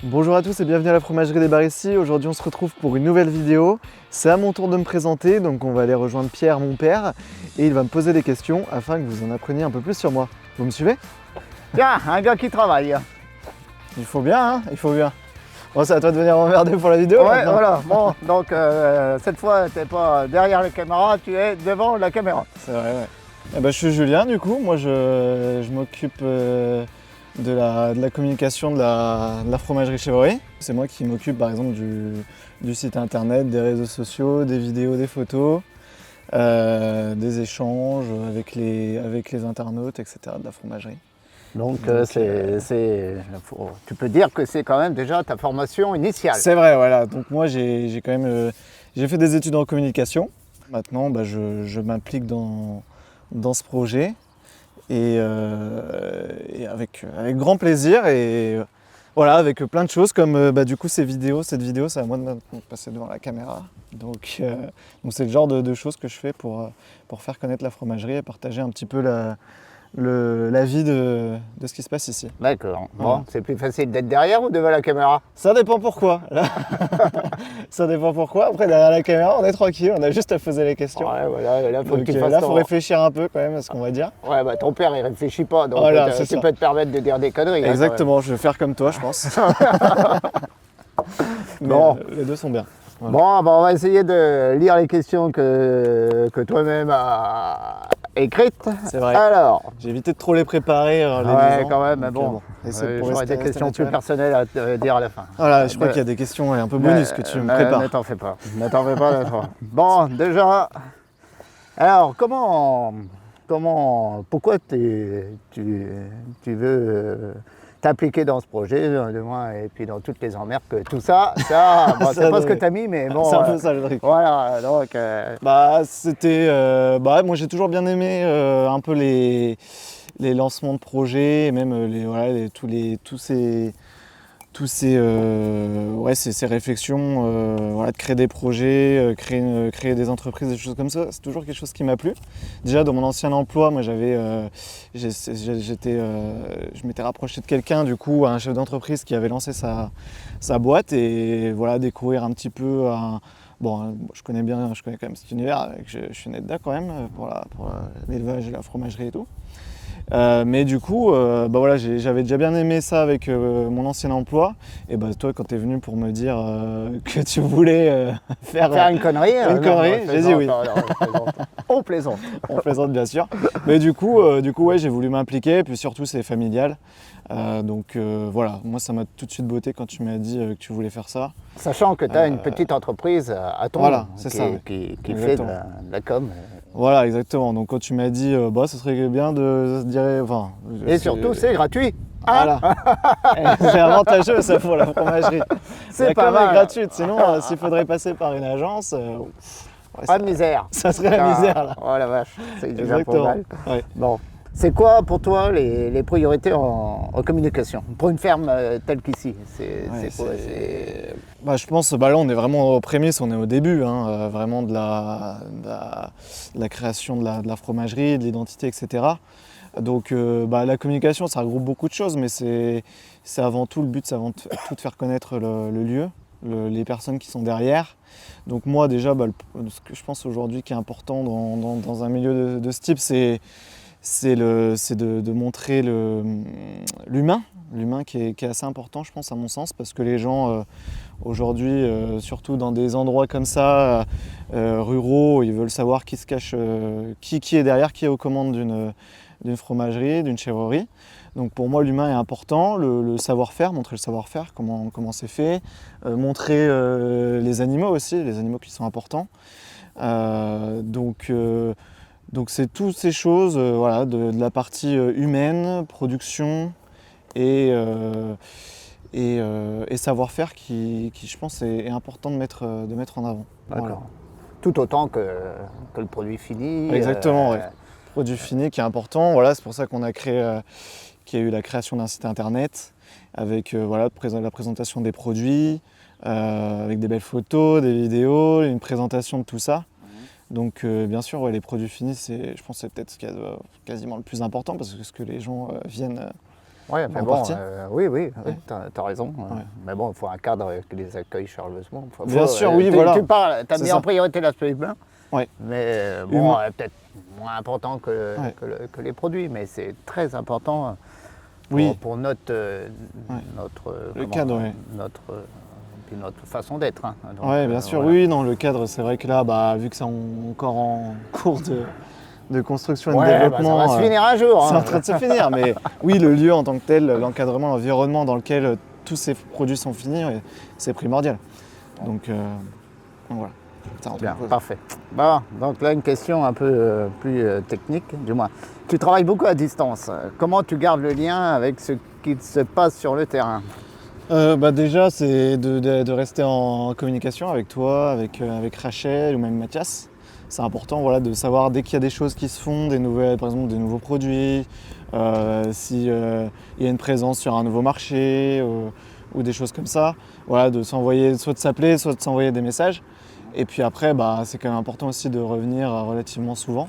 Bonjour à tous et bienvenue à la fromagerie des Baréties. Aujourd'hui on se retrouve pour une nouvelle vidéo. C'est à mon tour de me présenter, donc on va aller rejoindre Pierre, mon père, et il va me poser des questions afin que vous en appreniez un peu plus sur moi. Vous me suivez? Tiens, un gars qui travaille. Il faut bien, hein? Il faut bien. Bon, c'est à toi de venir m'emmerder pour la vidéo. Ouais, maintenant. voilà. Bon, donc cette fois, t'es pas derrière la caméra, tu es devant la caméra. C'est vrai, ouais. Eh ben, je suis Julien du coup, moi je m'occupe de la communication de la fromagerie Chevrolet. C'est moi qui m'occupe par exemple du site internet, des réseaux sociaux, des vidéos, des photos, des échanges avec les internautes, etc. de la fromagerie. Donc, tu peux dire que c'est quand même déjà ta formation initiale. C'est vrai, voilà. Donc moi j'ai quand même j'ai fait des études en communication. Maintenant bah, je m'implique dans ce projet et avec grand plaisir et voilà, avec plein de choses comme bah, du coup cette vidéo c'est à moi de passer devant la caméra. Donc c'est le genre de choses que je fais pour faire connaître la fromagerie et partager un petit peu la vie de ce qui se passe ici. D'accord. Bon, Voilà. c'est plus facile d'être derrière ou devant la caméra? Ça dépend pourquoi. Ça dépend pourquoi. Après, derrière la caméra, on est tranquille, on a juste à poser les questions. Ouais, voilà, là, faut que Donc tu fasses là, il faut réfléchir un peu quand même à ce qu'on va dire. Ouais, bah ton père, il réfléchit pas, donc Voilà, tu c'est ça. peux te permettre de dire des conneries. Exactement, je vais faire comme toi, je pense. Mais, Bon. les deux sont bien. Hein, Voilà. bon, bah, on va essayer de lire les questions que toi-même as écrites. C'est vrai. Alors, J'ai évité de trop les préparer les ouais, lisant. quand même, mais Donc, bon. J'aurais des questions plus naturel. personnelles à te dire à la fin. Voilà, je crois qu'il y a des questions un peu bonus que tu me prépares. Ne t'en fais pas. Ne t'en fais pas. Bon, déjà, alors pourquoi tu veux t'impliquer dans ce projet, du moins, et puis dans toutes les emmerdes que tout ça, bon, c'est pas ce que t'as mis, mais bon. C'est un peu ça le truc. Voilà, donc. Bah, c'était. Moi, j'ai toujours bien aimé un peu les lancements de projets, et même ces réflexions, voilà, de créer des projets, créer des entreprises, des choses comme ça. C'est toujours quelque chose qui m'a plu. Déjà, dans mon ancien emploi, moi, je m'étais rapproché de quelqu'un, du coup, un chef d'entreprise qui avait lancé sa boîte et voilà, découvrir un petit peu Bon, je connais quand même cet univers, je suis né dedans quand même pour l'élevage et la fromagerie et tout. Mais du coup, bah voilà, j'avais déjà bien aimé ça avec mon ancien emploi. Et bah toi, quand tu es venu pour me dire que tu voulais faire une connerie, j'ai dit oui. On plaisante. On plaisante bien sûr. Mais du coup, ouais, j'ai voulu m'impliquer. Puis surtout, c'est familial. Voilà, moi ça m'a tout de suite botté quand tu m'as dit que tu voulais faire ça. Sachant que tu as une petite entreprise à ton voilà, nom qui fait de la com. Voilà, exactement. Donc quand tu m'as dit, bah, ce serait bien de se dire... Et surtout, c'est gratuit. Voilà. C'est avantageux ça pour la fromagerie. C'est la pas com mal. est gratuite, sinon s'il faudrait passer par une agence... pas de misère. Ça serait la misère là. Oh la vache, c'est déjà pas Exactement. mal. Ouais. Bon. C'est quoi pour toi les priorités en communication pour une ferme telle qu'ici? Bah, je pense là on est vraiment aux prémices, on est au début vraiment de la création de la fromagerie, de l'identité, etc. Donc la communication ça regroupe beaucoup de choses, mais c'est avant tout le but, c'est avant tout de faire connaître le lieu, les personnes qui sont derrière. Donc moi déjà ce que je pense aujourd'hui qui est important dans un milieu de ce type, c'est de montrer l'humain qui est assez important, je pense, à mon sens, parce que les gens aujourd'hui, surtout dans des endroits comme ça, ruraux, ils veulent savoir qui se cache, qui est derrière, qui est aux commandes d'une fromagerie, d'une chèvrerie. Donc pour moi, l'humain est important, le savoir-faire, montrer le savoir-faire, comment c'est fait, montrer les animaux aussi, les animaux qui sont importants. Donc c'est toutes ces choses, voilà, de la partie humaine, production et savoir-faire qui je pense est important de mettre en avant. D'accord. Voilà. Tout autant que le produit fini. Exactement, ouais. Produit fini qui est important. Voilà, c'est pour ça qu'on a créé, qu'il y a eu la création d'un site internet avec voilà, la présentation des produits, avec des belles photos, des vidéos, une présentation de tout ça. Donc bien sûr, ouais, les produits finis, je pense que c'est peut-être ce qu'il y a quasiment le plus important parce que ce que les gens viennent Ouais, mais en bon, partie. oui, Ouais. t'as raison. Ouais. Mais bon, il faut un cadre qui les accueille chaleureusement. Bien sûr, oui, voilà. Tu parles, t'as C'est mis en ça. priorité l'aspect humain, Ouais. mais bon, Humain. peut-être moins important que, Ouais. que les produits, mais c'est très important Oui, pour notre, Ouais. notre, Le cadre, ouais. puis notre façon d'être. Hein. Donc, Ouais, bien sûr. voilà. Oui, non, le cadre, c'est vrai que là, bah, vu que c'est encore en cours de construction et de Ouais, bah, ça développement, va se finir un jour. c'est Hein. en train de se finir. Mais oui, le lieu en tant que tel, l'encadrement, l'environnement dans lequel tous ces produits sont finis, ouais, c'est primordial. Donc voilà. Ça rentre en Bien, cause. parfait. Bon, donc là, une question un peu plus technique, du moins. Tu travailles beaucoup à distance. Comment tu gardes le lien avec ce qui se passe sur le terrain? Bah déjà, c'est de rester en communication avec toi, avec Rachel ou même Mathias. C'est important, voilà, de savoir dès qu'il y a des choses qui se font, par exemple des nouveaux produits, si il y a une présence sur un nouveau marché ou des choses comme ça. Voilà, de s'envoyer, soit de s'appeler, soit de s'envoyer des messages. Et puis après, bah, c'est quand même important aussi de revenir relativement souvent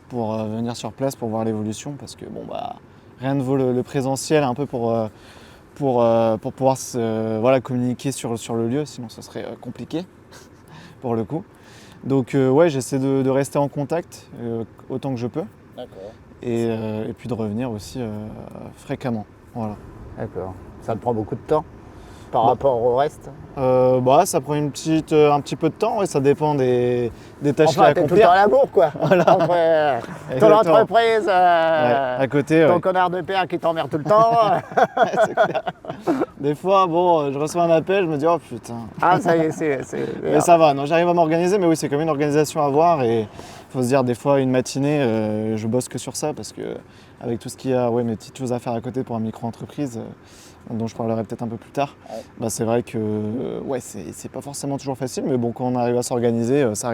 pour venir sur place pour voir l'évolution, parce que bon, bah, rien ne vaut le présentiel un peu pour pouvoir voilà, communiquer sur le lieu, sinon ce serait compliqué pour le coup. Donc ouais, j'essaie de rester en contact autant que je peux D'accord. et puis de revenir aussi fréquemment. Voilà. D'accord. Ça te prend beaucoup de temps par Bah. rapport au reste? Bah, ça prend un petit peu de temps, ouais, ça dépend des tâches qu'il y a Enfin, à t'es tout le temps accomplir. à la bourre, quoi. Voilà. Entre ton Exactement. entreprise, Ouais, à côté, ton ouais. connard de père qui t'emmerde tout le temps. C'est clair. Des fois, bon, je reçois un appel, je me dis oh putain. Ah, ça y est, Mais ça va, non, j'arrive à m'organiser, mais oui, c'est comme une organisation à avoir et il faut se dire des fois une matinée, je bosse que sur ça parce que avec tout ce qu'il y a, ouais, mes petites choses à faire à côté pour une micro-entreprise, dont je parlerai peut-être un peu plus tard, Ouais. bah, c'est vrai que ouais, c'est pas forcément toujours facile, mais bon, quand on arrive à s'organiser, ça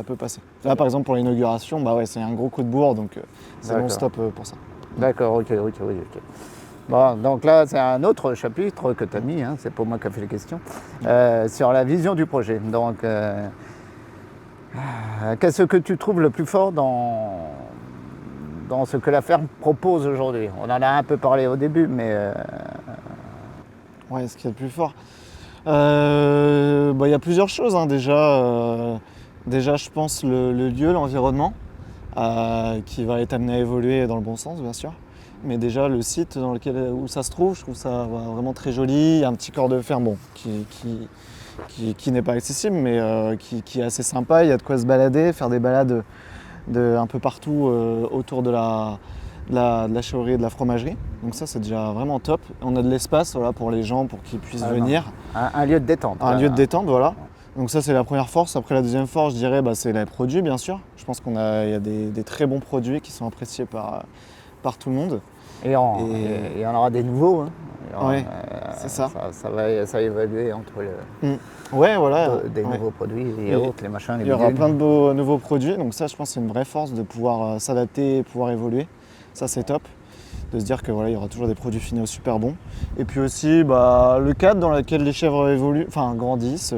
peut passer. Là, par exemple, pour l'inauguration, bah ouais, c'est un gros coup de bourre, donc c'est D'accord. non-stop pour ça. D'accord, ok. Bon, donc là, c'est un autre chapitre que tu as mis, hein, c'est pas moi qui ai fait les questions, sur la vision du projet. Donc, qu'est-ce que tu trouves le plus fort dans ce que la ferme propose aujourd'hui? On en a un peu parlé au début, mais Ouais, ce qu'il y a de plus fort. Bah, y a plusieurs choses, hein. Déjà, je pense le lieu, l'environnement, qui va être amené à évoluer dans le bon sens, bien sûr. Mais déjà, le site où ça se trouve, je trouve ça vraiment très joli. Il y a un petit corps de ferme, bon, qui n'est pas accessible, mais qui est assez sympa. Il y a de quoi se balader, faire des balades un peu partout autour de la chèvrerie et de la fromagerie. Donc ça, c'est déjà vraiment top. On a de l'espace, voilà, pour les gens, pour qu'ils puissent venir. un lieu de détente. Un lieu de détente, voilà. Donc ça, c'est la première force. Après, la deuxième force, je dirais, bah, c'est les produits, bien sûr. Je pense qu'il y a des très bons produits qui sont appréciés par tout le monde. Et il y en aura des nouveaux. Hein. Ouais, c'est ça. Ça va évoluer entre Ouais, voilà. des Ouais. nouveaux produits, les Et autres, les machins, les Il y aura bidules. plein de beaux nouveaux produits. Donc ça, je pense que c'est une vraie force de pouvoir s'adapter et pouvoir évoluer. Ça, c'est top. De se dire que voilà, il y aura toujours des produits finaux super bons. Et puis aussi, bah, le cadre dans lequel les chèvres évoluent, enfin grandissent.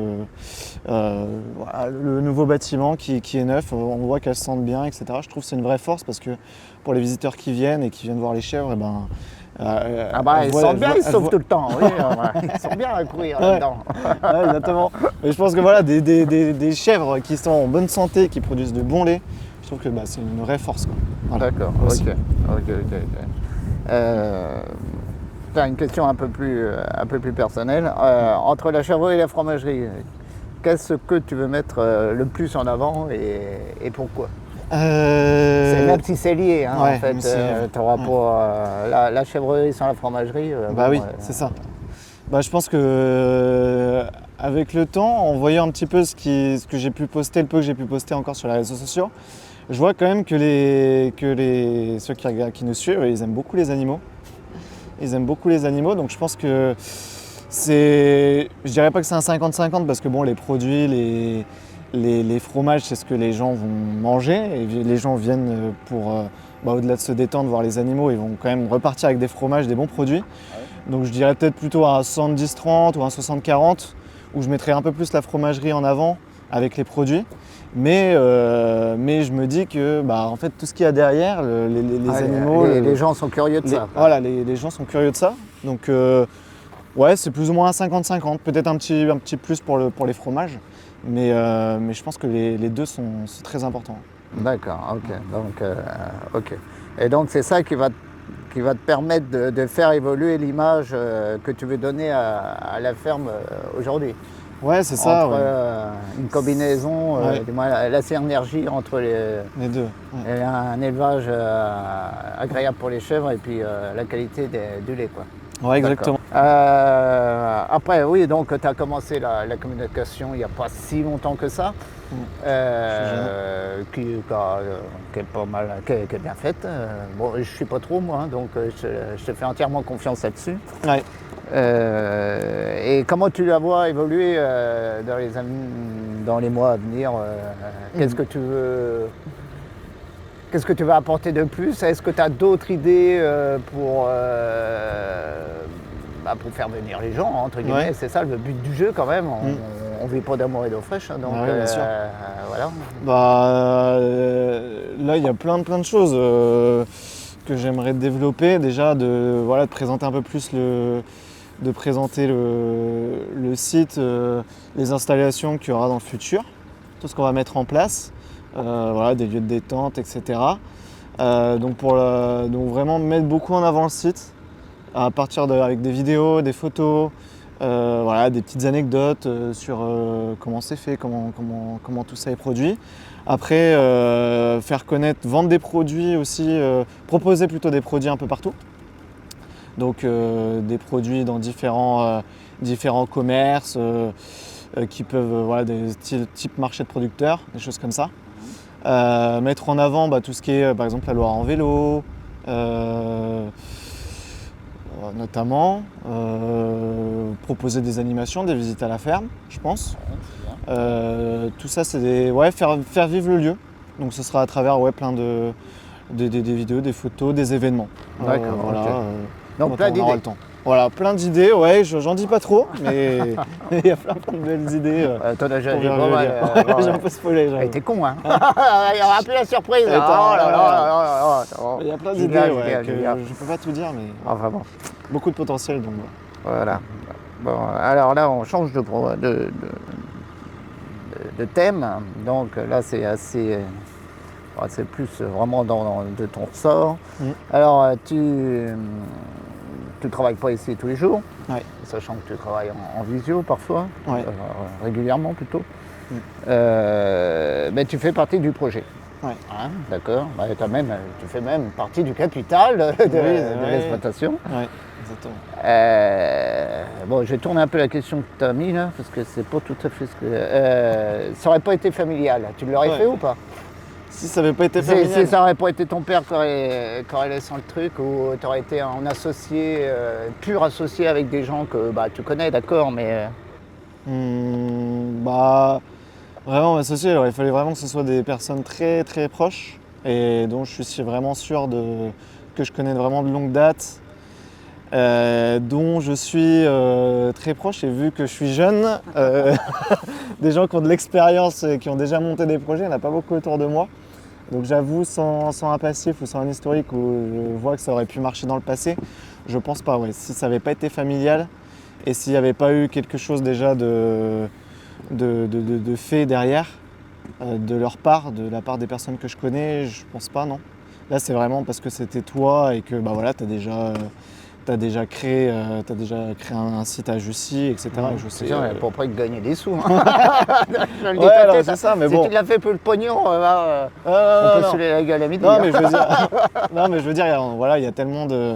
Voilà, le nouveau bâtiment qui est neuf, on voit qu'elles se sentent bien, etc. Je trouve que c'est une vraie force parce que pour les visiteurs qui viennent voir les chèvres, eh ben, Ah bah, ils sentent bien, ils se sauvent tout le temps. Oui, ils sont bien à courir là-dedans. Ouais, exactement. Mais je pense que voilà, des chèvres qui sont en bonne santé, qui produisent de bons laits, je trouve que bah, c'est une vraie force, quoi. Voilà. D'accord, Aussi. ok. T'as une question un peu plus personnelle. Entre la chèvrerie et la fromagerie, qu'est-ce que tu veux mettre le plus en avant et pourquoi? Même si c'est lié, hein, ouais, en fait. mais c'est- Tu auras pas la chèvrerie sans la fromagerie. Bah bon, oui, c'est ça. Bah, je pense que avec le temps, en voyant un petit peu ce que j'ai pu poster, le peu que j'ai pu poster encore sur les réseaux sociaux, je vois quand même que ceux qui nous suivent, ils aiment beaucoup les animaux. Ils aiment beaucoup les animaux, donc je pense que je dirais pas que c'est un 50-50 parce que bon, les produits, les fromages, c'est ce que les gens vont manger et les gens viennent au-delà de se détendre, voir les animaux, ils vont quand même repartir avec des fromages, des bons produits. Donc je dirais peut-être plutôt un 70-30 ou un 60-40 où je mettrais un peu plus la fromagerie en avant avec les produits. Mais je me dis que en fait, tout ce qu'il y a derrière, les animaux... Les gens sont curieux de ça. Voilà, les gens sont curieux de ça. Donc ouais, c'est plus ou moins un 50-50, peut-être un petit plus pour les fromages. Mais je pense que les deux sont très importants. D'accord, ok. Donc, ok. Et donc c'est ça qui va te permettre de faire évoluer l'image que tu veux donner à la ferme aujourd'hui. Ouais, c'est ça. Entre Ouais. une combinaison, du moins la synergie entre Les deux. Ouais. et un élevage agréable pour les chèvres et puis la qualité du lait, quoi. Ouais, exactement. Après, oui, donc tu as commencé la communication il n'y a pas si longtemps que ça, qui est pas mal, qui est bien faite. Bon, je ne suis pas trop moi, hein, donc je te fais entièrement confiance là-dessus. Ouais. Et comment tu la vois évoluer dans les mois à venir Qu'est-ce que tu veux apporter de plus? Est-ce que tu as d'autres idées pour faire venir les gens, entre guillemets? Ouais. C'est ça le but du jeu quand même. On vit pas d'amour et d'eau fraîche, hein, donc Ouais, bien sûr. voilà. Là, il y a plein de choses que j'aimerais développer. Déjà, de présenter un peu plus de présenter le site, les installations qu'il y aura dans le futur, tout ce qu'on va mettre en place, des lieux de détente, etc. Donc vraiment mettre beaucoup en avant le site, à partir avec des vidéos, des photos, des petites anecdotes sur comment c'est fait, comment tout ça est produit. Après, faire connaître, vendre des produits aussi, proposer plutôt des produits un peu partout. Donc des produits dans différents commerces qui peuvent, des types marchés de producteurs, des choses comme ça. Mettre en avant tout ce qui est par exemple la Loire en vélo, notamment. Proposer des animations, des visites à la ferme, je pense. Tout ça, c'est faire vivre le lieu. Donc ce sera à travers plein des vidéos, des photos, des événements. D'accord, voilà. ok. Donc plein d'idées. Voilà, plein d'idées, j'en dis pas trop, mais il y a plein de belles idées. T'en as déjà dit pour pas mal. J'ai un peu spoilé. Elle était con, hein. Il n'y aura plus la surprise. Attends, Oh là là. Il y a plein Génial, d'idées, génial, que génial. je peux pas tout dire, mais Enfin bon. beaucoup de potentiel. Donc, Voilà. Bon, alors là, on change de thème. Donc là, c'est assez. C'est plus vraiment de ton ressort. Alors, tu travailles pas ici tous les jours, sachant que tu travailles en visio parfois, régulièrement plutôt. Mais tu fais partie du projet. Ouais. Hein, d'accord. Tu fais même partie du capital de l'exploitation. Ouais, exactement. Bon, je vais tourner un peu la question que tu as mis là, parce que c'est pas tout à fait ce que. Ça aurait pas été familial. Tu l'aurais fait ou pas? Si ça n'avait pas été familial. Si ça n'aurait pas été ton père qui aurait laissé le truc, ou tu aurais été en associé, pur associé avec des gens que tu connais, d'accord, mais. Vraiment associé, il fallait vraiment que ce soit des personnes très très proches et dont je suis vraiment sûr que je connais vraiment de longue date, dont je suis très proche, et vu que je suis jeune, des gens qui ont de l'expérience et qui ont déjà monté des projets, il n'y en a pas beaucoup autour de moi. Donc j'avoue, sans un passif ou sans un historique où je vois que ça aurait pu marcher dans le passé, je pense pas. Si ça n'avait pas été familial et s'il n'y avait pas eu quelque chose déjà de fait derrière, de leur part, de la part des personnes que je connais, je pense pas, non. Là, c'est vraiment parce que c'était toi et que t'as déjà créé un site à Jussy, etc. Et je sais. Pour pas gagner des sous. Hein. Je le dis alors c'est ça, mais bon. Si tu l'as fait pour le pognon, on peut se saouler la gueule à midi. Non, mais je veux dire, il y a tellement de.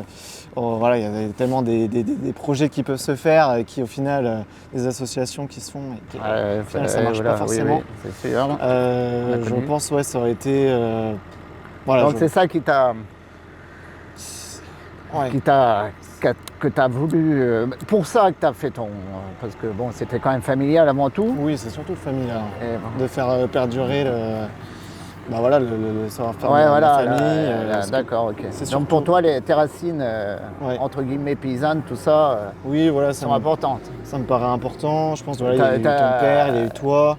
Il y a tellement des projets qui peuvent se faire et qui au final, des associations qui se font et qui au final, ça marche pas forcément. Oui, c'est sûr. Je pense ça aurait été. Donc c'est ça qui t'a. Que tu as voulu. Pour ça que tu as fait parce que bon, c'était quand même familial avant tout. Oui, c'est surtout familial. De faire perdurer le savoir-faire de la famille. D'accord, ok. Donc pour toi, tes racines, entre guillemets, paysannes, tout ça, oui, sont importantes. Ça me paraît important. Je pense qu'il y a eu ton père, il y a eu toi.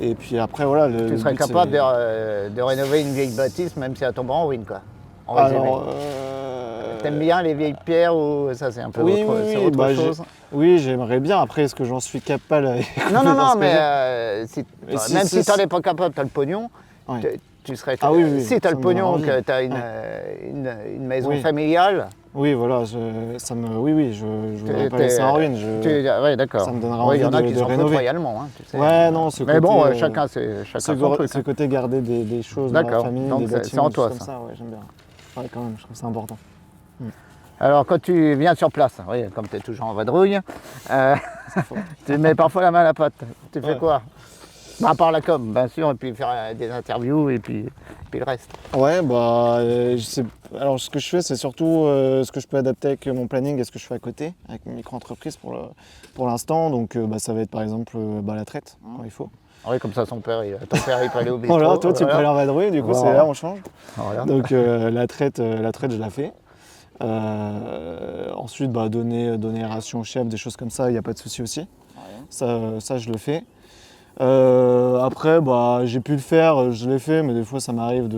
Et puis après, voilà. Tu serais capable de rénover une vieille bâtisse, même si elle tombe en ruine, quoi. En résumé. Alors, T'aimes bien les vieilles pierres ou ça c'est un peu oui, autre chose? Oui, j'aimerais bien. Après, est-ce que j'en suis capable avec Non, mais même si tu n'en es pas capable, tu as le pognon, ouais. tu serais... Oui, si tu as le pognon, que tu as une maison familiale... Oui, voilà, oui, je ne voudrais pas laisser en ruine. Oui, d'accord. Ça me donnera envie de rénover. Il y en a qui s'en foutent royalement, hein, tu sais. Ouais, non, mais bon, chacun son truc. Ce côté garder des choses dans la famille, donc des bâtiments, en toi, comme ça, ouais, j'aime bien. Ouais, quand même, je trouve ça important. Alors, quand tu viens sur place, oui, comme tu es toujours en vadrouille, tu mets parfois la main à la pâte. Tu fais quoi? À part la com, bien sûr, et puis faire des interviews, et puis le reste. Ouais, alors ce que je fais, c'est surtout ce que je peux adapter avec mon planning et ce que je fais à côté, avec mon micro-entreprise pour l'instant. Donc ça va être par exemple la traite, quand il faut. Oui, comme ça, ton père, il peut aller au bistrot. Voilà, toi tu peux aller en vadrouille, du coup c'est là, on change. Voilà. Donc la traite, je la fais. Ensuite, donner ration au chef, des choses comme ça, il n'y a pas de souci aussi. Ouais. Ça, je le fais. Après, j'ai pu le faire, je l'ai fait, mais des fois ça m'arrive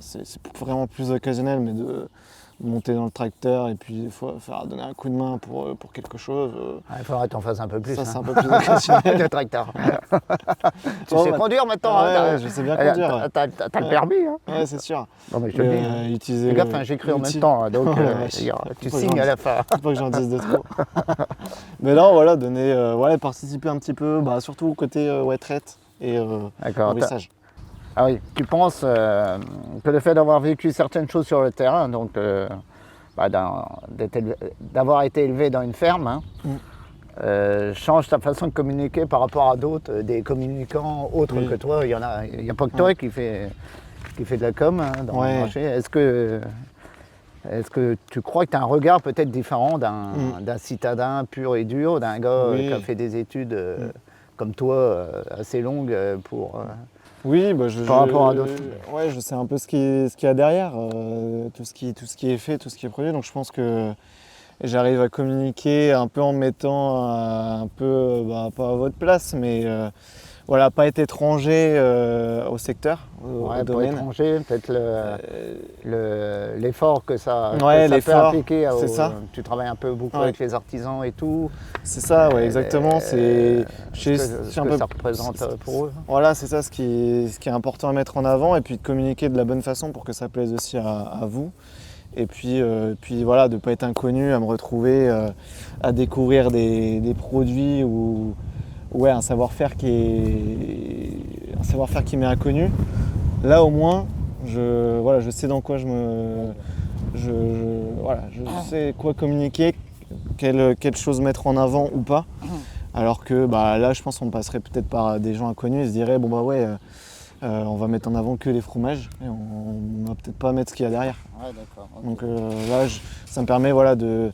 c'est vraiment plus occasionnel, mais de monter dans le tracteur et puis des fois donner un coup de main pour quelque chose. Il faudrait que tu en fasses un peu plus. Ça, c'est un peu plus occasionnel. Le tracteur. Tu sais conduire maintenant. Ouais, je sais bien conduire. T'as le permis. Hein. Ouais, c'est sûr. Non, mais je te le dis. Fais gaffe, j'écris en même temps, donc tu signes à la fin. Faut pas que j'en dise de trop. Mais non, voilà, participer un petit peu, surtout côté traite et nourrissage. Ah oui, tu penses que le fait d'avoir vécu certaines choses sur le terrain, donc d'avoir été élevé dans une ferme, change ta façon de communiquer par rapport à d'autres, des communicants autres que toi. Il n'y a pas que toi qui fait de la com dans le marché. Est-ce que tu crois que tu as un regard peut-être différent d'un citadin pur et dur, d'un gars qui a fait des études comme toi assez longues pour... Oui, par rapport à d'autres. Ouais, je sais un peu ce qu'il y a derrière, tout ce qui est fait, tout ce qui est produit. Donc je pense que j'arrive à communiquer un peu en me mettant un peu, pas à votre place, mais pas être étranger au secteur, au domaine. Pas étranger, peut-être l'effort que ça peut impliquer. C'est ça. Tu travailles un peu beaucoup avec les artisans et tout. C'est ça, exactement. Ce que ça représente pour eux. Voilà, c'est ça ce qui est important à mettre en avant et puis de communiquer de la bonne façon pour que ça plaise aussi à vous. Et puis voilà, de ne pas être inconnu, à me retrouver, à découvrir des produits ou un savoir-faire qui m'est inconnu. Là au moins, je sais dans quoi je sais quoi communiquer, quelle chose mettre en avant ou pas. Alors que là, je pense qu'on passerait peut-être par des gens inconnus et se dirait on va mettre en avant que les fromages et on va peut-être pas mettre ce qu'il y a derrière. Ouais, d'accord. Okay. Donc là, ça me permet de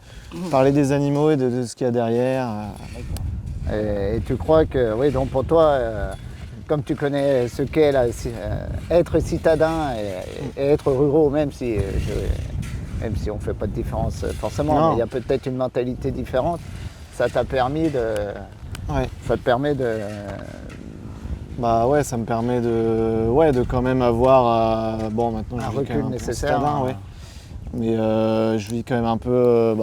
parler des animaux et de ce qu'il y a derrière. Et tu crois que, oui, donc pour toi, comme tu connais ce qu'est être citadin et être ruraux, même si on ne fait pas de différence forcément, mais il y a peut-être une mentalité différente, ça t'a permis de... Ouais. Ça te permet de... ça me permet de quand même avoir... maintenant un recul nécessaire. Mais je vis quand même un peu...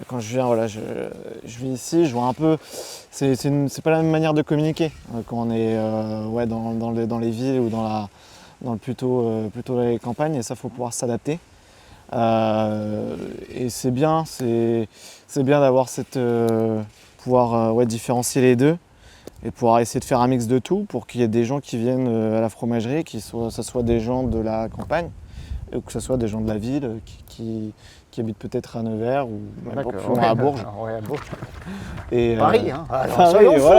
quand je viens, je vis ici, je vois un peu... C'est pas la même manière de communiquer quand on est dans les villes ou plutôt les campagnes, et ça, faut pouvoir s'adapter. Et c'est bien d'avoir pouvoir différencier les deux et pouvoir essayer de faire un mix de tout pour qu'il y ait des gens qui viennent à la fromagerie, que ce soit des gens de la campagne ou que ce soit des gens de la ville qui habitent peut-être à Nevers ou à Bourges. Ouais, à Bourges. Et, Paris, hein.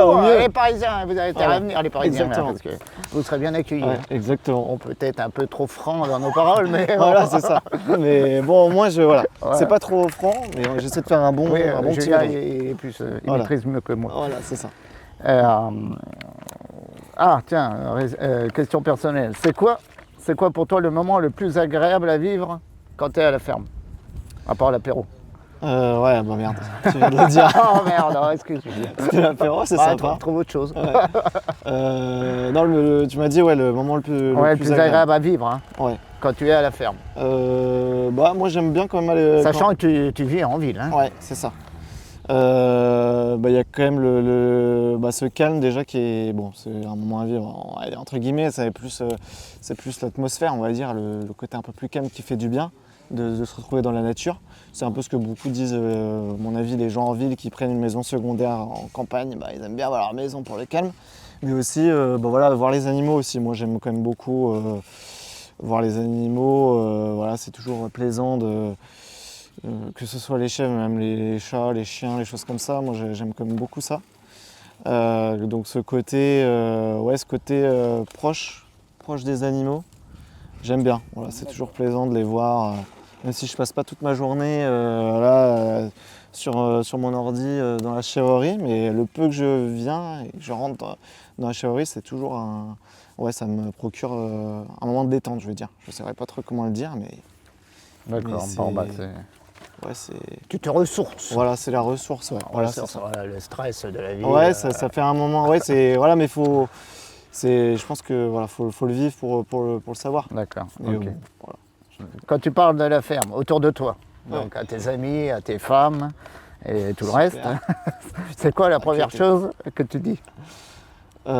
Au mieux. Les Parisiens, vous avez intérêt à venir, les Parisiens, là, parce que vous serez bien accueillis. Ouais, exactement. On peut être un peu trop franc dans nos paroles, mais... Voilà, c'est ça. Mais bon, moi, c'est pas trop franc, mais j'essaie de faire un bon Julien, il maîtrise mieux que moi. Voilà, c'est ça. Question personnelle. C'est quoi pour toi le moment le plus agréable à vivre quand tu es à la ferme, à part l'apéro? Ouais, bah merde, tu viens de le dire. Oh merde, non, excuse-moi. C'était l'apéro, c'est sympa. Trouve autre chose. Ouais. Non, tu m'as dit, ouais, le moment le plus, Ouais, le plus agréable à vivre, hein, Ouais. quand tu es à la ferme. Bah, moi, j'aime bien quand même aller. Sachant que tu vis en ville. Hein. Ouais, c'est ça. Bah, y a quand même bah, ce calme déjà qui est. Bon, c'est un moment à vivre, entre guillemets, c'est plus l'atmosphère, on va dire, le côté un peu plus calme qui fait du bien, de se retrouver dans la nature. C'est un peu ce que beaucoup disent, à mon avis, les gens en ville qui prennent une maison secondaire en campagne, bah, ils aiment bien avoir leur maison pour le calme. Mais aussi, bah, voilà, voir les animaux aussi. Moi, j'aime quand même beaucoup voir les animaux. Voilà, c'est toujours plaisant que ce soit les chèvres, même les chats, les chiens, les choses comme ça. Moi, j'aime quand même beaucoup ça. Donc ce côté, proche des animaux, j'aime bien. Voilà, c'est toujours plaisant de les voir. Même si je passe pas toute ma journée sur mon ordi dans la chèvrerie, mais le peu que je viens et que je rentre dans la chèvrerie, c'est toujours ça me procure un moment de détente, je veux dire. Je ne saurais pas trop comment le dire, mais. D'accord, bon, bah, c'est. Tu te ressources. Voilà, c'est la ressource. Ouais. Voilà, voilà, le stress de la vie. Ouais, ça fait un moment. Ouais, c'est voilà, mais je pense que voilà, faut le vivre pour le savoir. D'accord. Et, Okay. Voilà. Quand tu parles de la ferme, autour de toi, Ouais. donc à tes amis, à tes femmes et tout le reste, Super. c'est quoi la première chose que tu dis Bah,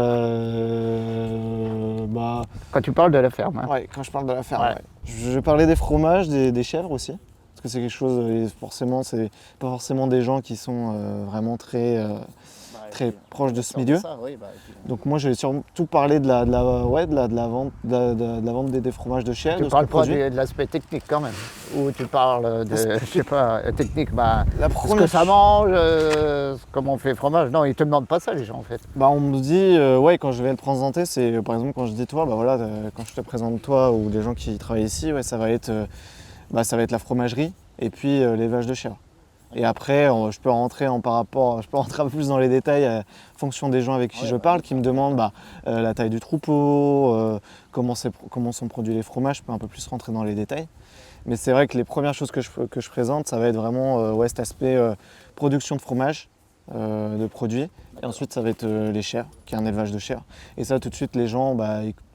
quand tu parles de la ferme? Hein. ouais, quand je parle de la ferme, Ouais. ouais. Je parlais des fromages, des chèvres aussi. Parce que c'est quelque chose, et forcément, c'est pas forcément des gens qui sont vraiment très proches de ce milieu. Donc moi, je vais surtout parler de la vente des fromages de chèvre. Tu parles pas de l'aspect technique quand même, ou tu parles de, je sais pas, technique, bah, ce que ça mange, comment on fait le fromage. Non, ils te demandent pas ça les gens en fait. Bah on me dit, quand je vais te présenter, c'est par exemple quand je dis toi, bah voilà, quand je te présente toi ou des gens qui travaillent ici, ouais, ça va être la fromagerie et puis l'élevage de chèvres. Et après, je peux rentrer un peu plus dans les détails en fonction des gens avec qui je parle, qui me demandent la taille du troupeau, comment sont produits les fromages, je peux un peu plus rentrer dans les détails. Mais c'est vrai que les premières choses que je présente, ça va être vraiment cet aspect production de fromage, de produits. Et ensuite, ça va être les chèvres, qui est un élevage de chèvres. Et ça, tout de suite, les gens,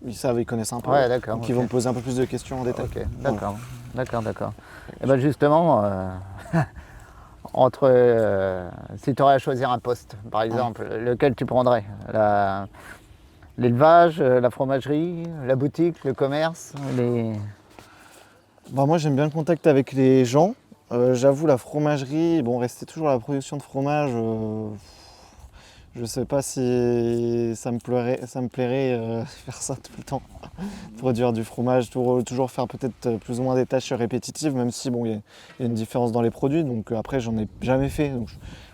ils savent, ils connaissent un peu. Ouais, d'accord. Donc, ils vont me poser un peu plus de questions en détail. Ok, d'accord, d'accord. Et bien justement, si tu aurais à choisir un poste, par exemple, lequel tu prendrais? L'élevage, la fromagerie, la boutique, le commerce, Moi, j'aime bien le contact avec les gens. J'avoue, la fromagerie, rester toujours à la production de fromage, je sais pas si ça me plairait faire ça tout le temps. Produire du fromage, toujours faire peut-être plus ou moins des tâches répétitives, même si il y a une différence dans les produits. Donc après, j'en ai jamais fait. Donc,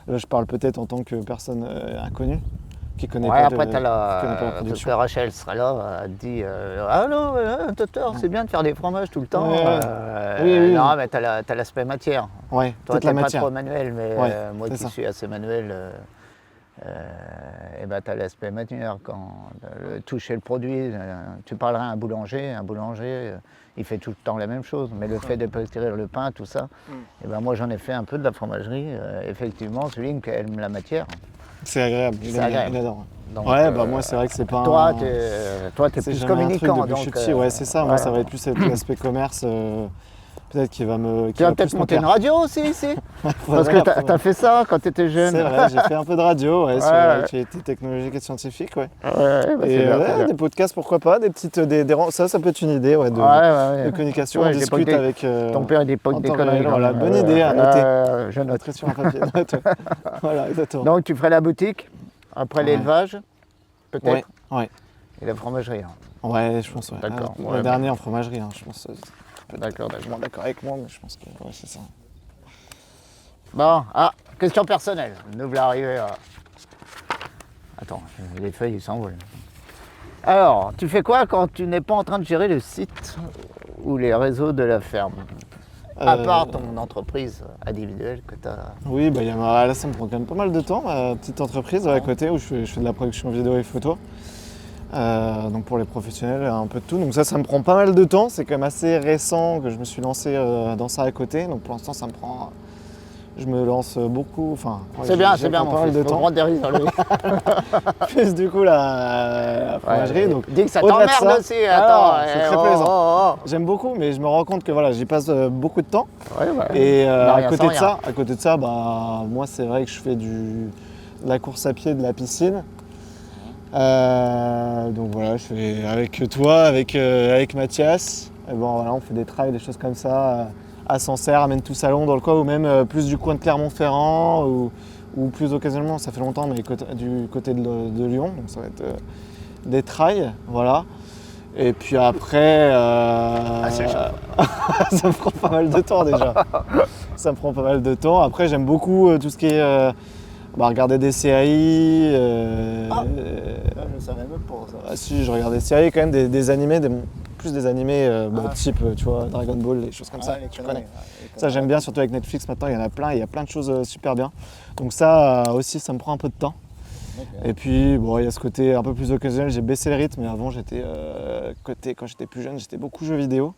là, je parle peut-être en tant que personne inconnue qui connaît pas après, la production. parce que Rachel sera là, elle te dit ah non, docteur, c'est bien de faire des fromages tout le temps. Oui. Non, mais t'as l'aspect matière. Ouais, Toi, t'es la pas matière. trop manuel, mais moi qui ça. suis assez manuel, t'as l'aspect matière. Quand toucher le produit, tu parleras à un boulanger, il fait tout le temps la même chose. Mais le fait de pétrir le pain, tout ça, moi j'en ai fait un peu de la fromagerie. Effectivement, Céline qui aime la matière. C'est agréable, il adore. Donc, moi c'est vrai que c'est pas toi t'es plus communicant. Ouais, c'est ça, moi ça va être plus l'aspect commerce. Peut-être qu'il va me. Tu vas peut-être monter une radio aussi ici. Parce que t'as fait ça quand tu étais jeune. C'est vrai, j'ai fait un peu de radio, sur l'actualité technologique et scientifique, des podcasts, pourquoi pas, ça peut être une idée, de communication. On discute avec. Ton père il époque des conneries. Voilà, bonne idée à noter. Je note. Sur un papier. Voilà, exactement. Donc tu ferais la boutique, après l'élevage, peut-être. Ouais. Et la fromagerie. Ouais, je pense. D'accord. La dernière en fromagerie, je pense. D'accord. D'accord avec moi, mais je pense que c'est ça. Bon, question personnelle. Nous voilà arrivés à. Attends, les feuilles s'envolent. Alors, tu fais quoi quand tu n'es pas en train de gérer le site ou les réseaux de la ferme? À part ton entreprise individuelle que tu as. Oui, là ça me prend quand même pas mal de temps, ma petite entreprise à côté où je fais de la production vidéo et photo. Donc pour les professionnels, un peu de tout. Donc ça me prend pas mal de temps. C'est quand même assez récent que je me suis lancé dans ça à côté. Donc pour l'instant, ça me prend Je me lance beaucoup, enfin, ouais, C'est bien, j'y prends mon pas mal fils, de faut temps. prendre des risques dans la vie. Plus du coup la fromagerie. Donc, Dis que ça au-delà de t'emmerde ça, aussi, attends. c'est très plaisant. J'aime beaucoup, mais je me rends compte que voilà, j'y passe beaucoup de temps. Ouais, bah, Et on a à rien côté sans de rien. ça, bah, moi c'est vrai que je fais de la course à pied, de la piscine. Donc voilà, je fais avec toi, avec Mathias. Et bon voilà, on fait des trails, des choses comme ça à Sancerre, à Menetou-Salon dans le coin, ou même plus du coin de Clermont-Ferrand, ou plus occasionnellement, ça fait longtemps, mais du côté de Lyon. Donc ça va être des trails, voilà. Et puis après, c'est chaud. ça me prend pas mal de temps déjà. Ça me prend pas mal de temps. Après, j'aime beaucoup tout ce qui est regarder des séries. Je savais même pas ça. Ah, si, je regarde des séries quand même, des animés, plus des animés type, tu vois, Dragon Ball, des choses comme ça. Tu connais. Ça, j'aime bien, surtout avec Netflix maintenant, il y en a plein, il y a plein de choses super bien. Donc ça aussi, ça me prend un peu de temps. Okay. Et puis, bon, il y a ce côté un peu plus occasionnel, j'ai baissé le rythme, mais avant, quand j'étais plus jeune, j'étais beaucoup jeux vidéo.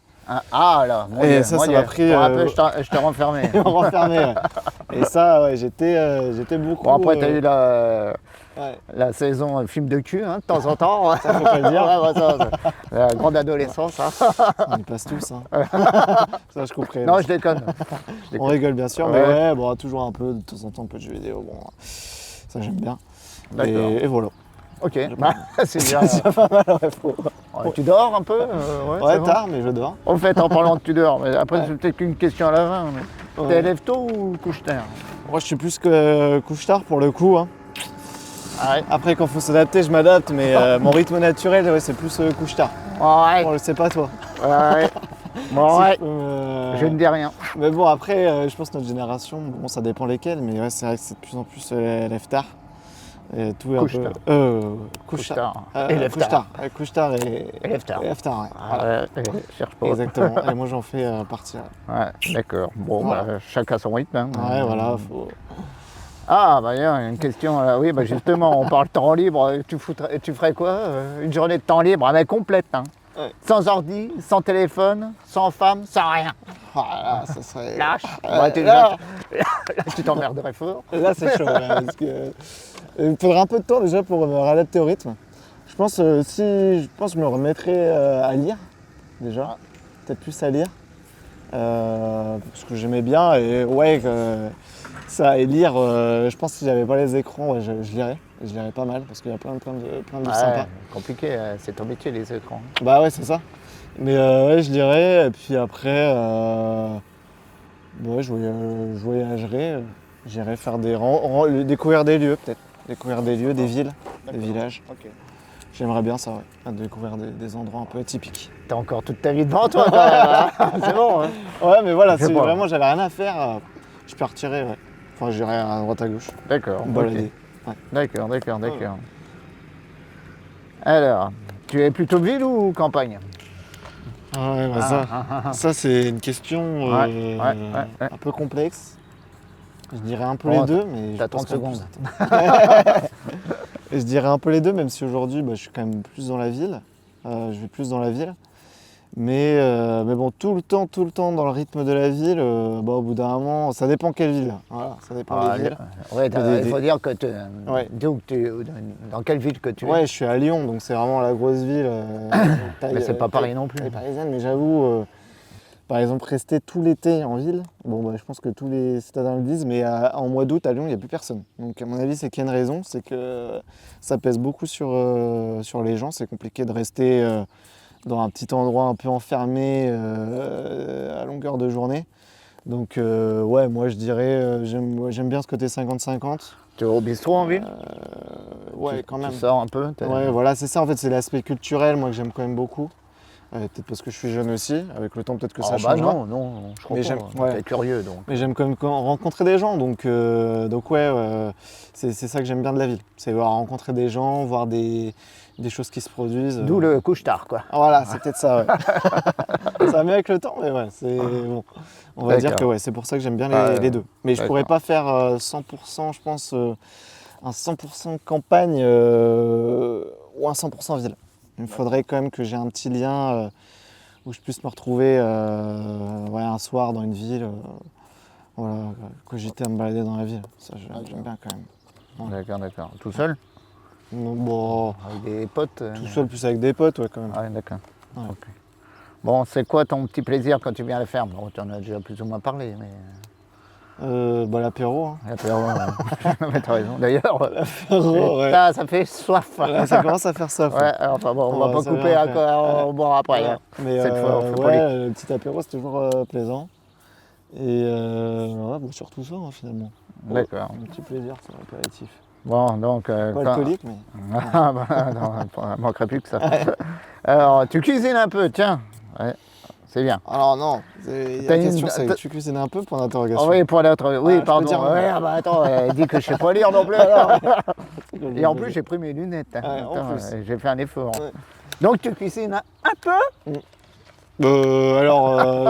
Là, mon Et Dieu, ça mon m'a Dieu. pris, Pour un peu, je t'ai renfermé. renfermé, ouais. Et ça, ouais, j'étais beaucoup. Bon, après, t'as eu ouais. la saison film de cul, hein, de temps en temps. Ça faut pas le dire. Ouais, la grande adolescence. Hein. On y passe tous. Hein. Ça, je comprends. Non, je déconne. On rigole bien sûr, mais ouais, bon, toujours un peu, de temps en temps, un peu de jeux vidéo. Bon, ça, j'aime bien. Et voilà. Ok, c'est bien. C'est pas mal, ouais, Ouais, tu dors un peu ouais, tard, mais je dors. En fait, en parlant de tu dors, mais après, c'est peut-être qu'une question à la fin. Mais... T'es lève tôt ou couche tard? Moi, je suis plus que couche tard pour le coup. Hein. Ouais. Après, quand il faut s'adapter, je m'adapte, mais mon rythme naturel, ouais, c'est plus couche tard. Ouais. Bon, je sais pas toi. Ouais. Bon, ouais. Je ne dis rien. Mais bon, après, je pense que notre génération, bon, ça dépend lesquelles, mais ouais, c'est vrai que c'est de plus en plus lève tard. Et tout est couche un peu. Tard. Couche tard. Et lève tard. Couche tard et lève tard. Et lève tard, ouais. Voilà. Cherche pas. Exactement. Et moi, j'en fais partie. Ouais, d'accord. Bon, voilà. Bah, chacun son rythme. Hein. Ouais, voilà. Faut... Ah, bah, il y a une question. Oui, bah, justement, on parle temps libre. Tu ferais quoi une journée de temps libre, mais complète. Hein. Ouais. Sans ordi, sans téléphone, sans femme, sans rien. Ah, là, ça serait. Lâche. Là, tu t'emmerderais fort. Là, c'est chaud. Là, parce que... Il faudrait un peu de temps déjà pour me réadapter au rythme. Je pense que je me remettrais à lire déjà. Peut-être plus à lire. Parce que j'aimais bien. Et ouais, ça et lire, je pense que si j'avais pas les écrans, ouais, je lirais. Et je lirais pas mal parce qu'il y a plein de livres sympas. Compliqué, c'est ton métier les écrans. Bah ouais, c'est ça. Mais ouais, je lirais. Et puis après, ouais, je voyagerais. J'irais faire découvrir des lieux peut-être. Découvrir des lieux, des villes, des villages. Okay. J'aimerais bien ça, ouais. Découvrir des endroits un peu atypiques. T'as encore toute ta vie devant toi, quand même, hein. C'est bon, hein. Ouais, mais voilà, si vraiment j'avais rien à faire, je partirais, ouais. Enfin, j'irais à droite à gauche. D'accord. Okay. Ouais. D'accord. Alors, tu es plutôt ville ou campagne? Ouais, bah ça c'est une question un peu complexe. Je dirais un peu les deux, mais... T'as 30 secondes. Et je dirais un peu les deux, même si aujourd'hui, je suis quand même plus dans la ville. Je vais plus dans la ville. Mais bon, tout le temps dans le rythme de la ville, au bout d'un moment, ça dépend quelle ville. Voilà, ça dépend des villes. Ouais, il faut dire que dans quelle ville que tu es. Ouais, je suis à Lyon, donc c'est vraiment la grosse ville. Mais c'est pas Paris non plus. Elle est parisienne, mais j'avoue... Par exemple, rester tout l'été en ville, je pense que tous les citadins le disent, mais en mois d'août à Lyon, il n'y a plus personne. Donc à mon avis, c'est qu'il y a une raison, c'est que ça pèse beaucoup sur les gens. C'est compliqué de rester dans un petit endroit un peu enfermé à longueur de journée. Donc ouais, moi je dirais, j'aime bien ce côté 50-50. Tu vas au bistrot en ville? Ouais, quand même. Tu sors un peu? Ouais, voilà, c'est ça en fait, c'est l'aspect culturel, moi que j'aime quand même beaucoup. Peut-être parce que je suis jeune aussi, avec le temps peut-être que ça changera. Non, je crois pas. T'es curieux donc. Mais j'aime quand même rencontrer des gens, donc ouais, c'est ça que j'aime bien de la ville. C'est rencontrer des gens, voir des choses qui se produisent. D'où le couche-tard, quoi. Voilà, c'est peut-être ça, ouais. Ça va mieux avec le temps, mais ouais, c'est bon. On va dire que ouais, c'est pour ça que j'aime bien les deux. Mais je pourrais pas faire 100%, je pense, un 100% campagne ou un 100% ville. Il me faudrait quand même que j'ai un petit lien où je puisse me retrouver un soir dans une ville voilà, cogiter à me balader dans la ville. Ça, j'aime bien quand même. Ouais. D'accord. Tout seul? Bon, Avec des potes? tout seul, plus avec des potes, ouais, quand même. Ah ouais, d'accord. Ouais. Ok. Bon, c'est quoi ton petit plaisir quand tu viens à la ferme? Bon, tu en as déjà plus ou moins parlé, mais... L'apéro. Hein. L'apéro, ouais. Mais t'as raison. D'ailleurs, L'apéro, ouais. ça fait soif. Là, ça commence à faire soif. Ouais, alors, enfin bon, on va pas ça vient couper après. on boira après. Ouais. Hein. Mais Cette fois, on fait pas les... le petit apéro, c'est toujours plaisant. Et ouais, bon, surtout ça, hein, finalement. D'accord. Un petit plaisir sur l'apéritif. Bon, donc... Pas alcoolique, mais... Ah bah, non, il manquerait plus que ça. Alors, tu cuisines un peu, tiens. Ouais, c'est bien. Alors non, la question c'est que tu cuisines un peu pour l'interrogation. Oui, pour l'autre. Oui, pardon. Dire, ouais, bah attends, elle dit que je sais pas lire non plus alors. Et en plus, j'ai pris mes lunettes. Hein. Ouais, Attends, en plus. j'ai fait un effort. Ouais. Donc tu cuisines un peu?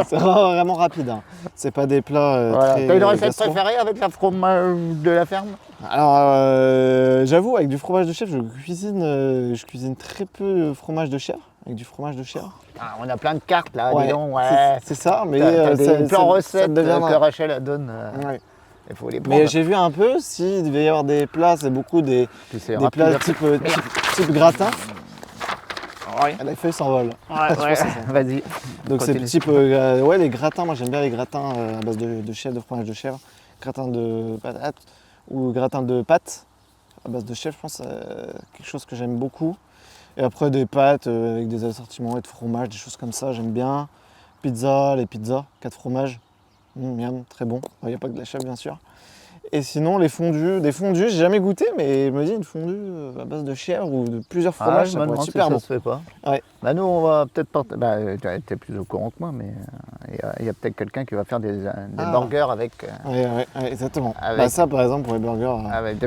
C'est vraiment rapide. Hein. C'est pas des plats Voilà. très. T'as une recette gastro. préférée avec la fromage de la ferme? Alors, j'avoue, avec du fromage de chèvre, je cuisine très peu de fromage de chèvre. Avec du fromage de chèvre. Ah, on a plein de cartes là, Ouais, dis donc. Ouais. c'est ça, mais T'as des plans recettes deviendra. que Rachel donne. Ouais. Il faut les prendre. Mais j'ai vu un peu, s'il devait y avoir des plats, c'est beaucoup des plats type gratin. Ouais. Les feuilles s'envolent. Ouais. Vas-y. Donc c'est Continue. type les gratins, moi j'aime bien les gratins à base de chèvre, de fromage de chèvre, gratin de patates ou gratin de pâtes à base de chèvre, je pense quelque chose que j'aime beaucoup. Et après des pâtes avec des assortiments et de fromage, des choses comme ça, j'aime bien. Les pizzas, 4 fromages, miam, très bon. Il n'y a pas que de la chèvre bien sûr. Et sinon des fondus, j'ai jamais goûté, mais je me dis une fondue à base de chèvre ou de plusieurs fromages, ça pourrait être super bon. Ça se fait pas. Ouais. Bah nous on va peut-être porter. Bah t'es plus au courant que moi, mais il y a peut-être quelqu'un qui va faire des burgers avec. Ouais, exactement. Avec- Ça par exemple pour les burgers. Avec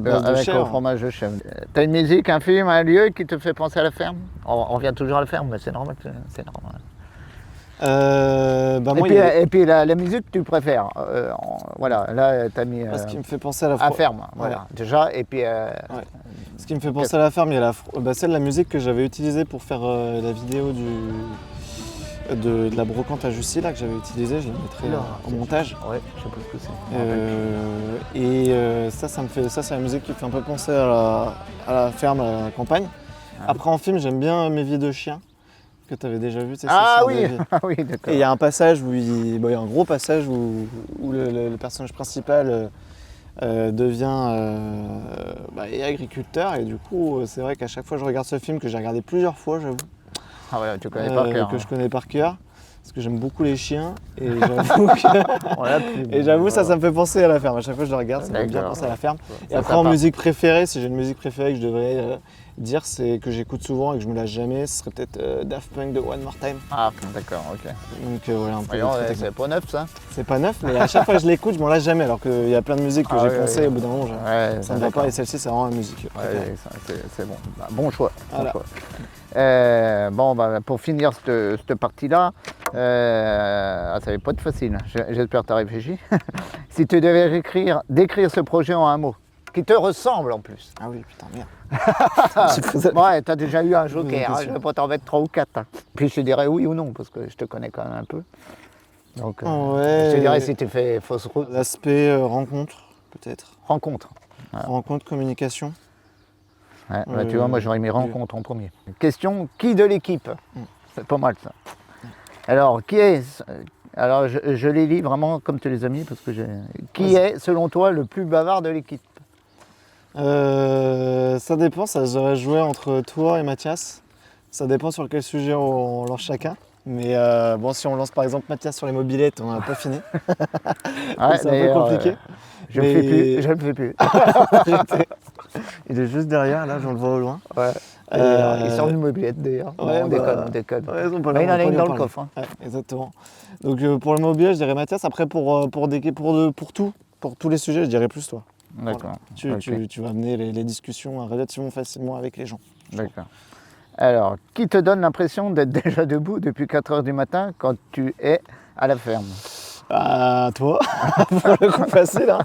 chèvre. au fromage de chèvre. T'as une musique, un film, un lieu qui te fait penser à la ferme? On revient toujours à la ferme, mais c'est normal. C'est normal. Moi, Et puis la musique que tu préfères. Voilà, là t'as mis ce qui me fait penser à à ferme, voilà, déjà. Et puis ce qui me fait penser à la ferme, il y a celle de la musique que j'avais utilisée pour faire la vidéo de la brocante à Jussy, là, que j'avais utilisée, je la mettrai en montage. Ouais, je sais pas ce que c'est. Ça c'est la musique qui me fait un peu penser à la ferme, à la campagne. Après en film, j'aime bien Mes vies de chien, que tu avais déjà vu. Ah oui, oui, d'accord. Et il y a un passage il y a un gros passage où le personnage principal devient agriculteur, et du coup c'est vrai qu'à chaque fois que je regarde ce film, que j'ai regardé plusieurs fois, j'avoue, Ah ouais, tu connais par cœur. que je connais par cœur, parce que j'aime beaucoup les chiens, et j'avoue ça me fait penser à la ferme. À chaque fois que je le regarde, ça me fait bien penser à la ferme. Et après en musique préférée, si j'ai une musique préférée que je devrais dire, c'est que j'écoute souvent et que je me lâche jamais, ce serait peut-être Daft Punk de One More Time. Ah d'accord, ok. Donc voilà, un peu. Voyons, c'est pas neuf ça. C'est pas neuf, mais à chaque fois que je l'écoute, je m'en lâche jamais, alors qu'il y a plein de musiques que j'ai pensé, au bout d'un moment, ça me va pas, et celle-ci c'est vraiment la musique. Ouais, c'est bon. Bah, bon choix. Voilà. Pour finir cette partie-là, ça va pas être facile. J'espère que tu as réfléchi. Si tu devais décrire ce projet en un mot, qui te ressemble en plus. Ah oui, putain, merde. Ouais, t'as déjà eu un joker, je vais pas t'en mettre 3 ou 4. Hein. Puis je te dirais oui ou non, parce que je te connais quand même un peu. Donc, je te dirais si tu fais fausse route. L'aspect rencontre, peut-être. Rencontre. Voilà. Rencontre, communication. Ouais, tu vois, moi j'aurais mis rencontre en premier. Question, qui de l'équipe? C'est pas mal ça. Alors, qui est... Alors, je les lis vraiment comme tu les as mis, parce que Qui est, selon toi, le plus bavard de l'équipe? Ça dépend, ça devrait jouer entre toi et Mathias. Ça dépend sur quel sujet on lance chacun. Mais si on lance par exemple Mathias sur les mobylettes, on n'a pas fini. C'est un peu compliqué. Je ne le fais plus. Il est juste derrière, là, j'en le vois au loin. Ouais. Il sort une mobilette d'ailleurs. Ouais, on déconne. Ouais, mais il en a une dans le coffre. Hein. Ouais, exactement. Donc pour le mobilier, je dirais Mathias. Après, pour tout, pour tous les sujets, je dirais plus toi. D'accord. Voilà. Tu vas amener les discussions relativement facilement avec les gens. D'accord. Alors, qui te donne l'impression d'être déjà debout depuis 4 h du matin quand tu es à la ferme? Ah, toi, pour le coup facile. Hein.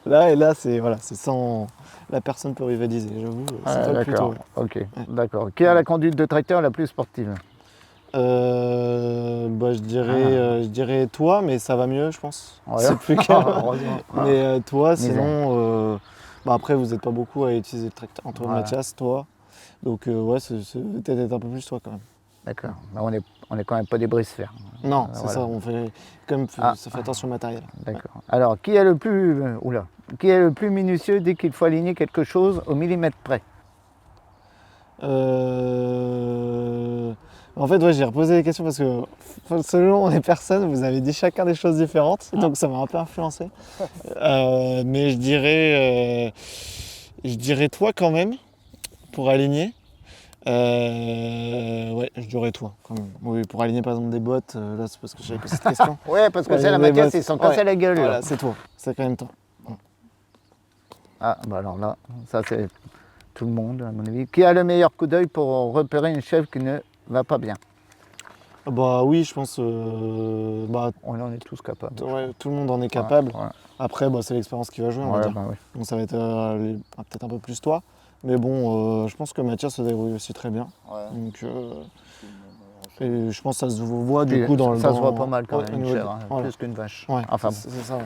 Là, c'est sans... La personne peut rivaliser, j'avoue. C'est toi plutôt. Ok, d'accord. Qui a la conduite de tracteur la plus sportive? Je dirais toi, mais ça va mieux, je pense. Ouais. C'est plus calme. Heureusement. Mais toi, Misère. sinon, après, vous n'êtes pas beaucoup à utiliser le tracteur. Antoine, Ouais. Mathias, toi. Donc, ouais, c'est peut-être un peu plus toi quand même. D'accord. Bah, on est quand même pas des brise-fer. Non, c'est Voilà. ça, on fait quand même Ah. ça fait attention au matériel. D'accord. Alors, qui est le plus minutieux dès qu'il faut aligner quelque chose au millimètre près? En fait, ouais, j'ai reposé les questions parce que selon les personnes, vous avez dit chacun des choses différentes, donc ça m'a un peu influencé. Mais je dirais toi quand même, pour aligner. Ouais, je dirais toi quand même. Oui, pour aligner par exemple des bottes, là c'est parce que j'avais posé cette question. Ouais, parce que Ouais, c'est la les Mathias, bottes. ils sont cassés Ouais. la gueule. là. Voilà, c'est toi, c'est quand même toi. Ah, bah alors là, ça c'est tout le monde, à mon avis. Qui a le meilleur coup d'œil pour repérer une chèvre qui ne va pas bien? Bah oui, je pense, On en est tous capables. ouais, tout le monde en est capable. Ouais, Après, c'est l'expérience qui va jouer, on va ouais, dire. bah oui. Donc ça va être peut-être un peu plus toi. Mais bon, je pense que Mathias se débrouille aussi très bien. Donc, et je pense que ça se voit du Puis, coup dans le... ça se voit pas mal quand ouais, même, au une niveau chèvre, hein, voilà. plus qu'une vache. Ouais, Enfin, c'est ça. Ouais.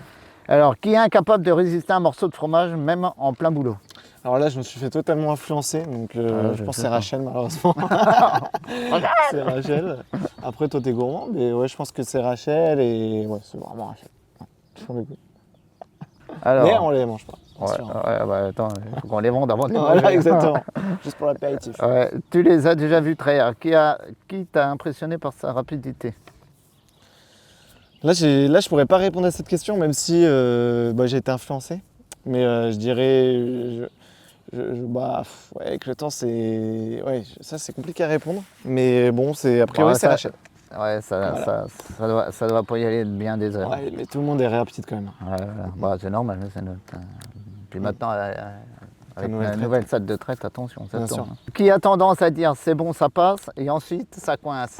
alors, qui est incapable de résister à un morceau de fromage, même en plein boulot? Alors là, je me suis fait totalement influencer, donc je je pense que sais c'est pas. Rachel malheureusement. C'est Rachel. Après, toi, t'es gourmand, mais ouais, je pense que c'est Rachel et ouais, c'est vraiment Rachel. Ouais, sur le coup. Alors, Mais on les mange pas. bien ouais, sûr. bah attends, il faut qu'on les vende avant de les Voilà, manger. exactement. Juste pour l'apéritif. Ouais, tu les as déjà vus traire. Qui t'a impressionné par sa rapidité? Là, je pourrais pas répondre à cette question, même si j'ai été influencé. Mais je dirais, ouais, avec le temps, ouais, ça c'est compliqué à répondre. Mais bon, a priori, Bon, c'est Rachel. Ouais, Voilà. ça doit pas y aller de bien des heures. Ouais, mais tout le monde est rapide quand même. Ouais, voilà. Bah, c'est normal, c'est notre. Puis maintenant, avec nouvelle la traite. nouvelle salle de traite, attention, ça Bien tourne. sûr. Qui a tendance à dire c'est bon, ça passe, et ensuite ça coince.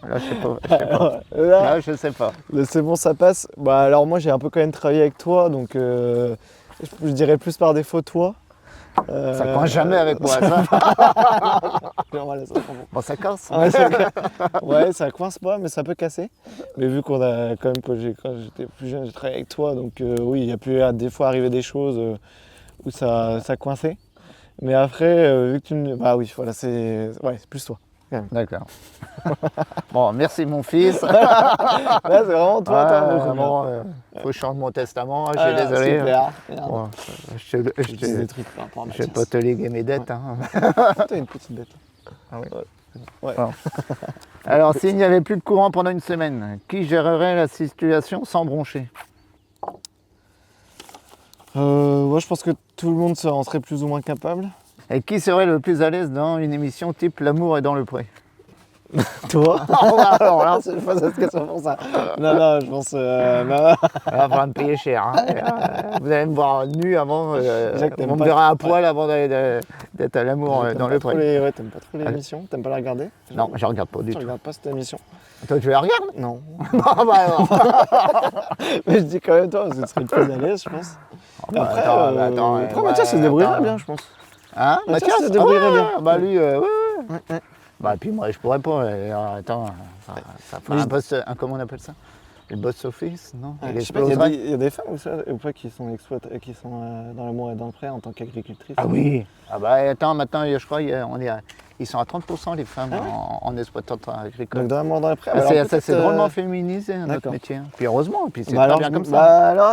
Là, je sais pas. Là, je sais pas. C'est bon, ça passe. Bah alors moi, j'ai un peu quand même travaillé avec toi, donc je dirais plus par défaut toi. Ça coince jamais avec moi, ça. Voilà, ça prend bon. Bon, ça casse. Ouais, ça coince pas, mais ça peut casser. Mais vu qu'on a quand même, quand j'étais plus jeune, j'ai travaillé avec toi, donc oui, il y a pu des fois arriver des choses où ça coinçait. Mais après, vu que tu me... Bah oui, voilà, c'est plus toi. D'accord. Bon, merci mon fils. Là, c'est vraiment toi, beaucoup. Bon, faut que je change mon testament, je suis Voilà, désolé. Super. Bon, Je dis des trucs par rapport à je vais Mathias. pas te léguer mes dettes. Hein. T'as une petite bête. Ah oui. Ouais. Bon. Alors, s'il n'y avait plus de courant pendant une semaine, qui gérerait la situation sans broncher? Ouais, je pense que tout le monde en serait plus ou moins capable. Et qui serait le plus à l'aise dans une émission type L'amour est dans le pré? Toi? Alors là, Je pose cette question pour ça. Non, je pense... non. va falloir me payer cher. Hein. Vous allez me voir nu avant. Jacques, t'aimes On me pas- verra à poil avant d'être à l'amour dans le pré. Ouais, t'aimes pas trop l'émission? T'aimes pas la regarder? Non, je regarde pas du Tu tout. regardes pas cette émission? Toi, tu la regardes? Non. Non, bah non. Mais je dis quand même toi, parce que tu serais le plus à l'aise, je pense. Bah, Après, attends, après Mathias se débrouillerait bien, je pense. Hein, Mathias Mathias se débrouillerait Ah, bien. Bah lui, ouais. Ouais. Bah puis moi, je pourrais pas. Attends, ça fait Mais un boss, comment on appelle ça? Le boss office, non? Ouais, Il je sais pas, il exploserait. y a des femmes ou pas qui sont, dans l'amour et dans le pré en tant qu'agricultrices. Ah oui. Ah bah attends, maintenant, je crois, ils sont à 30% les femmes Ah ouais en exploitation agricole. Donc dans l'amour dans le pré. Ah, alors ça peut-être, c'est drôlement féminisé notre d'accord. métier. Hein. Puis heureusement, puis c'est Bah très alors, bien comme ça. bah alors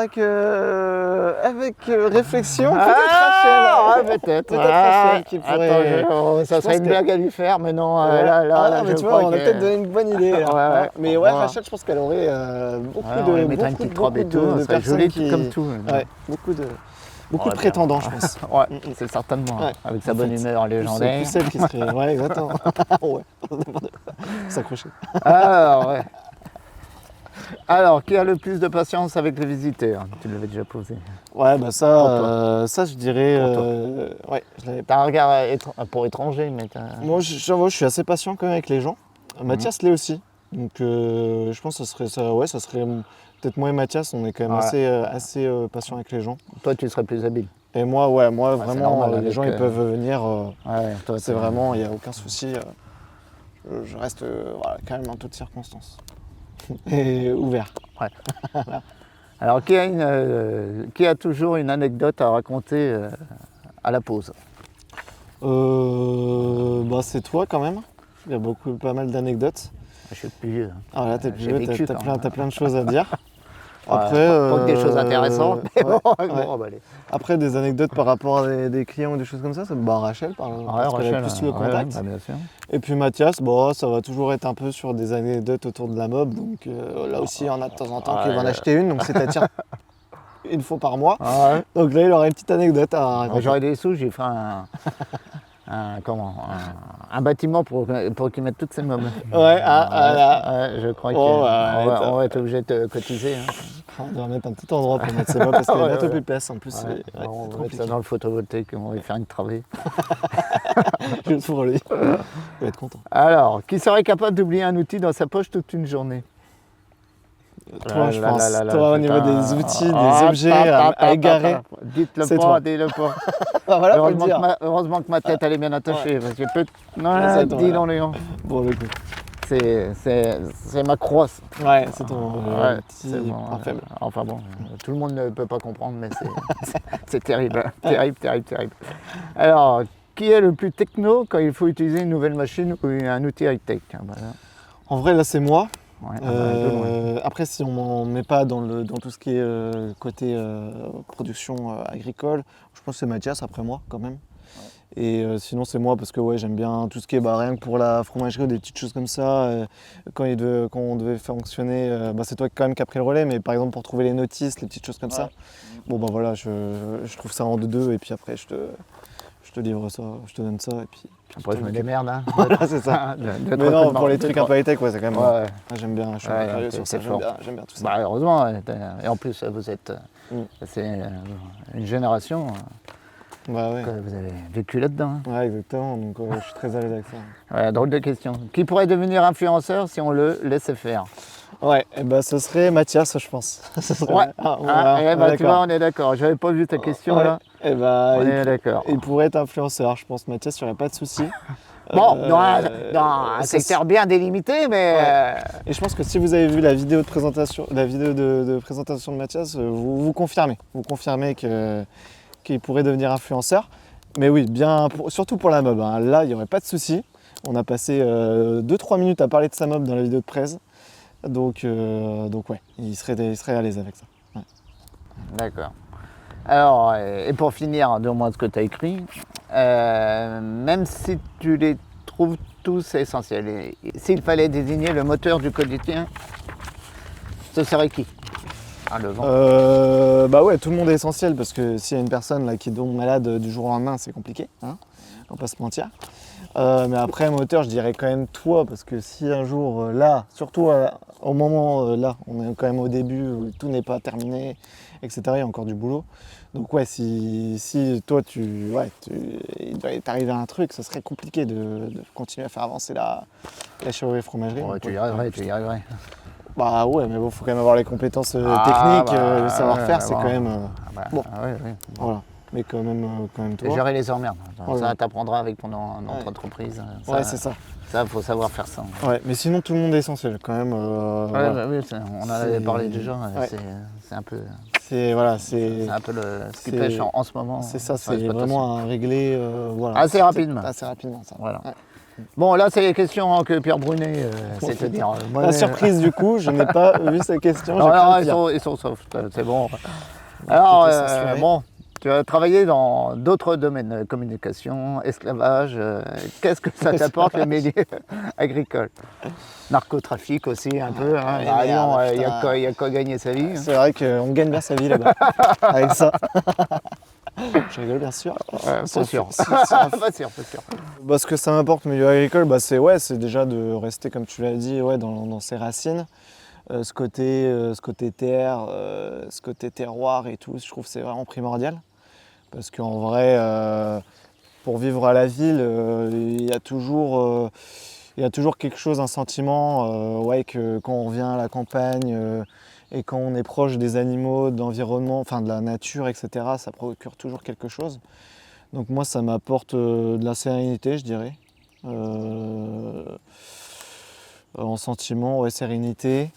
avec réflexion, peut-être Rachel. Peut-être. Peut-être Rachel qui pourrait. Attends, ça je serait pense une que- blague à lui faire, mais non, Ouais. là, mais je tu crois vois, on a que- peut-être donné une bonne idée. là. Ouais. Mais ouais, Voilà. Rachel, je pense qu'elle aurait beaucoup Ouais, de. on lui mettrait une beaucoup, petite robe et beaucoup tout, de ça serait personnes joli qui- comme tout. Ouais, beaucoup de Ouais, prétendants, je pense. Ouais, Mm, mm. c'est certainement. Ouais. Avec sa En bonne fait, humeur C'est légendaire. plus celle qui serait. Ouais, exactement. Ouais. S'accrocher. Alors, ouais. Alors, qui a le plus de patience avec les visiteurs? Tu l'avais déjà posé. Ouais, bah Pour ça je dirais. Pour toi. Ouais, je l'avais. T'as un regard pour étranger, mais Moi, j'avoue, je suis assez patient quand même avec les gens. Mathias l'est aussi. Donc, je pense que ça serait peut-être moi et Mathias, on est quand même Ouais. assez patient avec les gens. toi, tu serais plus habile. Et moi, c'est vraiment, normal les avec, gens, ils peuvent venir. Ouais, toi, C'est vraiment, il n'y a aucun souci. je reste voilà, calme en toutes circonstances. Et ouvert. Ouais. Alors, qui a toujours une anecdote à raconter à la pause? Bah, c'est toi quand même. Il y a pas mal d'anecdotes. Je suis plus vieux. Ah là, t'es plus J'ai vieux, vécu t'as quand même. plein de choses à dire. Ouais, Après, pas que des choses intéressantes, mais ouais, bon, ouais. bon, bah, allez. Après, des anecdotes par rapport à des clients ou des choses comme ça, bah, Rachel, parce qu'elle a plus le contact. Bah, bien sûr. Et puis Mathias, bon, ça va toujours être un peu sur des anecdotes autour de la mob. Donc là aussi, on a de temps en temps qui va en acheter une. Donc c'est-à-dire une fois par mois. Ah ouais. Donc là, il aurait une petite anecdote à Quand raconter. j'aurai des sous, j'ai fait un bâtiment pour qu'ils mettent toutes ces meubles. Ouais, Je crois Oh, ouais, qu'on va être obligé de cotiser. Hein. on doit mettre un petit endroit pour mettre ses meubles parce qu'il y a Ouais, bientôt ouais. plus de place. En plus, Ouais, c'est on va mettre compliqué. ça dans le photovoltaïque, on va faire une travée. Juste pour lui. Il va être content. Alors, qui serait capable d'oublier un outil dans sa poche toute une journée? Toi, je pense. Là, Toi, au niveau putain. des outils, des objets à égarer. Dites-le c'est pas, toi. dis-le pas. Ah, voilà, faut le dire. Heureusement que ma tête elle est bien attachée. Parce que non, Ouais, c'est toi, dis-le, là. Léon. Bon, le coup. C'est ma crosse. Ouais, c'est ton Ouais, petit c'est bon, point faible. Enfin bon, tout le monde ne peut pas comprendre, mais c'est terrible. Terrible. Alors, qui est le plus techno quand il faut utiliser une nouvelle machine ou un outil high-tech? Voilà. En vrai, là, c'est moi. Ouais, de loin. Après, si on m'en met pas dans tout ce qui est côté production agricole, je pense que c'est Mathias après moi quand même. Ouais. Et sinon c'est moi parce que ouais, j'aime bien tout ce qui est rien que pour la fromagerie ou des petites choses comme ça. Quand on devait fonctionner, c'est toi quand même qui a pris le relais, mais par exemple pour trouver les notices, les petites choses comme ça. Bon bah voilà, je trouve ça en deux et puis après je te livre ça, je te donne ça et puis après je me démerde. Hein. Voilà, c'est ça. Mais non, pour les trucs un peu high-tech, ouais, c'est quand même. Ouais. J'aime bien, je suis un peu curieux sur ça, j'aime bien tout ça. Bah, heureusement, et en plus vous êtes. C'est une génération bah, ouais. que vous avez vécu là-dedans. Hein. Ouais, exactement, donc je suis très à l'aise avec ça. Ouais, drôle de question. Qui pourrait devenir influenceur si on le laissait faire? Ouais, et bah, ce serait Mathias, je pense. Ouais, tu vois, on est d'accord. J'avais pas vu ta question là. Et bah, on est d'accord. Il pourrait être influenceur, je pense. Mathias, il n'y aurait pas de souci. Bon, dans un secteur bien délimité, mais. Ouais. Et je pense que si vous avez vu la vidéo de présentation, de Mathias, vous confirmez. Vous confirmez qu'il pourrait devenir influenceur. Mais oui, surtout pour la mob. Hein. Là, il n'y aurait pas de souci. On a passé 2-3 minutes à parler de sa mob dans la vidéo de presse. Donc ouais, il serait à l'aise avec ça. Ouais. D'accord. Alors, et pour finir, dis-moi ce que tu as écrit. Même si tu les trouves tous essentiels, s'il fallait désigner le moteur du quotidien, ce serait qui? Le vent. Bah ouais, tout le monde est essentiel parce que s'il y a une personne là, qui tombe malade du jour au lendemain, c'est compliqué, hein, on va pas se mentir. Mais après, moteur, je dirais quand même toi, parce que si un jour, là, surtout au moment là, on est quand même au début, où tout n'est pas terminé, etc., il y a encore du boulot. Donc ouais, si toi, il doit t'arriver un truc, ça serait compliqué de continuer à faire avancer la chirurgie fromagerie. Ouais, tu y arriverais. Bah ouais, mais bon, faut quand même avoir les compétences techniques, le savoir-faire, c'est quand même... bon, voilà. Mais quand même toi. Gérer les emmerdes. Voilà. Ça t'apprendra avec ton entreprise. Ouais, c'est ça. Ça, il faut savoir faire ça. Ouais, mais sinon, tout le monde est essentiel quand même. Voilà. Oui, on en avait parlé déjà. Ouais. C'est un peu... C'est un peu ce qui pêche en ce moment. C'est ça, c'est vraiment à régler voilà. Assez rapidement. Assez rapidement, ça. Voilà. Ouais. Bon, là, c'est les questions que Pierre Brunet, c'est-à-dire... La surprise, du coup, je n'ai pas vu ces questions. Non, ils sont soft, c'est bon. Alors, bon, tu as travaillé dans d'autres domaines, communication, esclavage. Qu'est-ce que ça t'apporte, les médias agricoles? Narcotrafic aussi, un peu. Hein. Il y a quoi gagner sa vie. C'est vrai qu'on gagne bien sa vie là-bas, avec ça. Je rigole bien sûr. Pas sûr. Ce que ça m'apporte au milieu agricole, c'est déjà de rester, comme tu l'as dit, dans ses racines. Ce côté terre, ce côté terroir et tout, je trouve que c'est vraiment primordial. Parce qu'en vrai, pour vivre à la ville, il y a toujours quelque chose, un sentiment, que quand on revient à la campagne et quand on est proche des animaux, de l'environnement, enfin de la nature, etc., ça procure toujours quelque chose. Donc moi, ça m'apporte de la sérénité, je dirais. En sentiment, ouais, sérénité.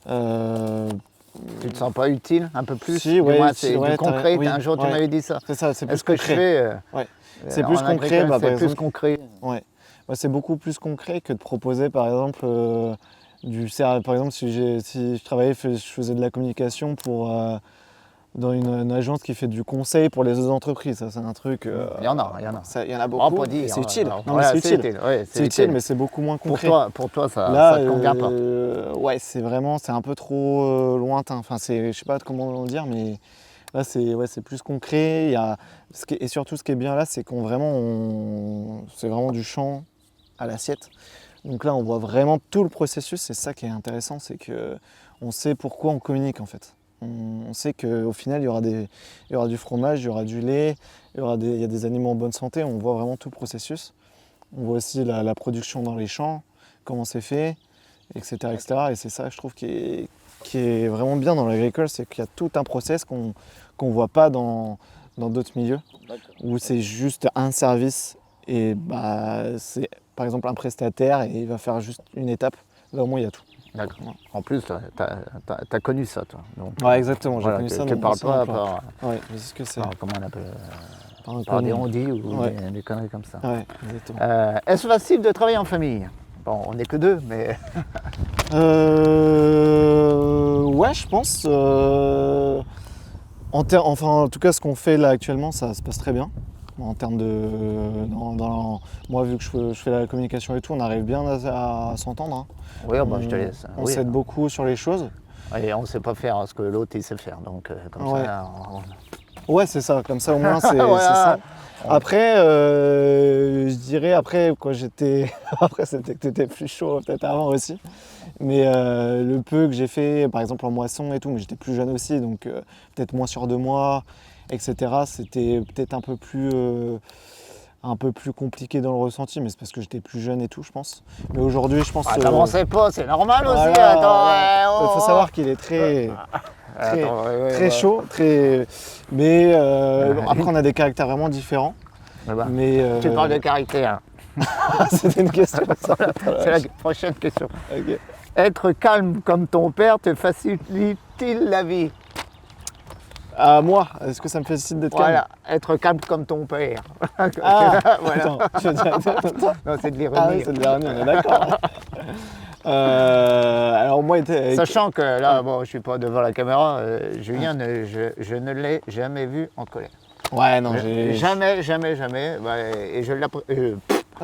Tu te sens pas utile un peu plus? Si, ouais, moins, utile, c'est ouais, du concret. oui, un jour, tu ouais. m'avais dit ça. C'est ça, c'est plus Est-ce que je concret. fais Ouais. C'est en plus concret, agricole, par c'est plus exemple. concret. Ouais. Ouais, c'est beaucoup plus concret que de proposer, par exemple, par exemple, si je travaillais, je faisais de la communication dans une agence qui fait du conseil pour les autres entreprises. Ça, c'est un truc. Il y en a. Il y en a On beaucoup. peut dire, Et c'est utile. Non, mais voilà, c'est utile. ouais, C'est utile, mais c'est beaucoup moins concret. Pour toi, ça Là, te convient pas. ouais, c'est un peu trop lointain. Enfin, je sais pas comment dire, mais là, c'est plus concret. Et surtout, ce qui est bien là, c'est c'est vraiment du champ à l'assiette. Donc là, on voit vraiment tout le processus. C'est ça qui est intéressant, c'est que on sait pourquoi on communique en fait. On sait qu'au final, il y aura du fromage, il y aura du lait, il y a des animaux en bonne santé. On voit vraiment tout le processus. On voit aussi la production dans les champs, comment c'est fait, etc., etc. Et c'est ça, je trouve, qui est vraiment bien dans l'agricole, c'est qu'il y a tout un process qu'on ne voit pas dans d'autres milieux, où c'est juste un service et c'est par exemple un prestataire et il va faire juste une étape. Là, au moins, il y a tout. D'accord. En plus, tu as connu ça, toi. Donc, Ouais, exactement, j'ai voilà, connu ça tu dans ne mon parles ancien pas emploi. par, Ouais, je sais ce que c'est. comment on appelle Par par des un on-dit ou Ouais. des conneries comme ça. Ouais, exactement. Est-ce facile de travailler en famille? Bon, on n'est que deux, mais Ouais, je pense. Enfin, en tout cas, ce qu'on fait là actuellement, ça se passe très bien. En termes de. Moi, vu que je fais la communication et tout, on arrive bien à s'entendre. Hein. oui, bah, je te laisse. On Oui. s'aide beaucoup sur les choses. Et on ne sait pas faire ce que l'autre il sait faire, donc comme Ouais. ça. Ouais, c'est ça. Comme ça, au moins, c'est Voilà. c'est ça. Après, je dirais, quand j'étais. Après, c'était que tu étais plus chaud, peut-être avant aussi. Mais le peu que j'ai fait, par exemple en moisson et tout, mais j'étais plus jeune aussi, donc peut-être moins sûr de moi, etc. C'était peut-être un peu plus compliqué dans le ressenti, mais c'est parce que j'étais plus jeune et tout, je pense. Mais aujourd'hui, je pense. T'avançais pas, c'est normal aussi. Voilà, Attends, il faut savoir qu'il est très Attends, très chaud, mais après on a des caractères vraiment différents. Bah, Mais tu parles de caractère. c'était une question. Ça. C'est la prochaine question. Ok. Être calme comme ton père te facilite-t-il la vie? À moi, est-ce que ça me facilite d'être calme? Voilà, être calme comme ton père. Ah, Voilà. attends, attends. Non, c'est de l'ironie. Ah oui, c'est le dernier, on est d'accord. Alors moi, Sachant que là, bon, je suis pas devant la caméra, Julien, je ne l'ai jamais vu en colère. ouais, non, Jamais. Et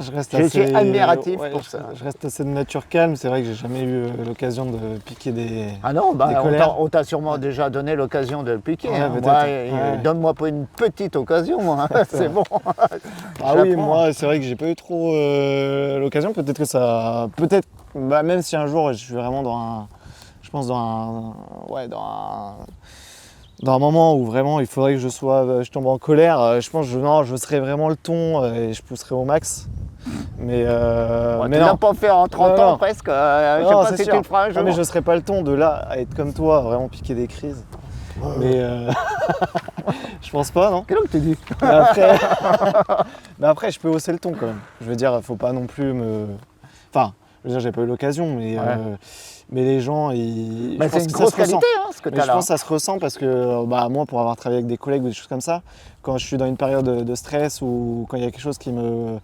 je reste je assez, suis admiratif pour ça. Je reste assez de nature calme. C'est vrai que j'ai jamais eu l'occasion de piquer des. Ah non, des on colères. t'a sûrement déjà donné l'occasion de le piquer. Ouais, Hein. peut-être. Moi, Ouais. donne-moi pas une petite occasion, hein. C'est bon. Ah oui, J'apprends. moi, c'est vrai que j'ai pas eu trop l'occasion. Peut-être que ça. Peut-être. Même si un jour je suis vraiment je pense dans un moment où vraiment il faudrait que je tombe en colère, je pense que je serais vraiment le ton et je pousserais au max. Mais, Tu mais l'as non. pas fait en 30 Non, ans non. presque. Je Non, sais pas c'est si sûr. tu le feras un jour. Non, mais je serais pas le ton de là à être comme toi, à vraiment piquer des crises. Mais je pense pas, non. Qu'est-ce que tu dis? Mais après... mais après, je peux hausser le ton quand même. Je veux dire, faut pas non plus me. Enfin, je veux dire, j'ai pas eu l'occasion, mais les gens, je Bah, pense c'est une que ça grosse se ressent. qualité, hein, ce que tu Mais as je là. pense que ça se ressent parce que moi, pour avoir travaillé avec des collègues ou des choses comme ça, quand je suis dans une période de stress ou quand il y a quelque chose qui me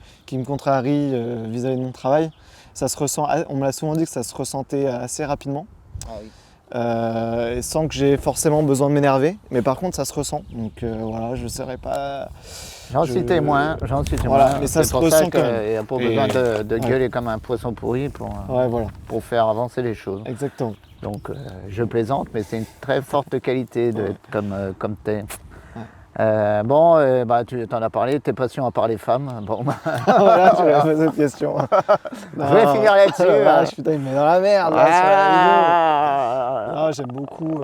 contrarie vis-à-vis de mon travail, ça se ressent. On me l'a souvent dit que ça se ressentait assez rapidement. Ah oui. Et sans que j'ai forcément besoin de m'énerver, mais par contre ça se ressent. Donc voilà, je ne serais pas. J'en suis témoin. Voilà, mais ça C'est se pour ressent ça quand même. qu'il n'y a pas Et- besoin de ouais. gueuler comme un poisson pourri Ouais, voilà, pour faire avancer les choses. exactement. Donc je plaisante, mais c'est une très forte qualité d'être comme t'es. Tu en as parlé, t'es passion à part les femmes. Bon, Voilà, tu m'as posé cette question. je vais finir là-dessus. Ah, putain, il me met dans la merde là, sur la vidéo. Ah. Non, j'aime beaucoup.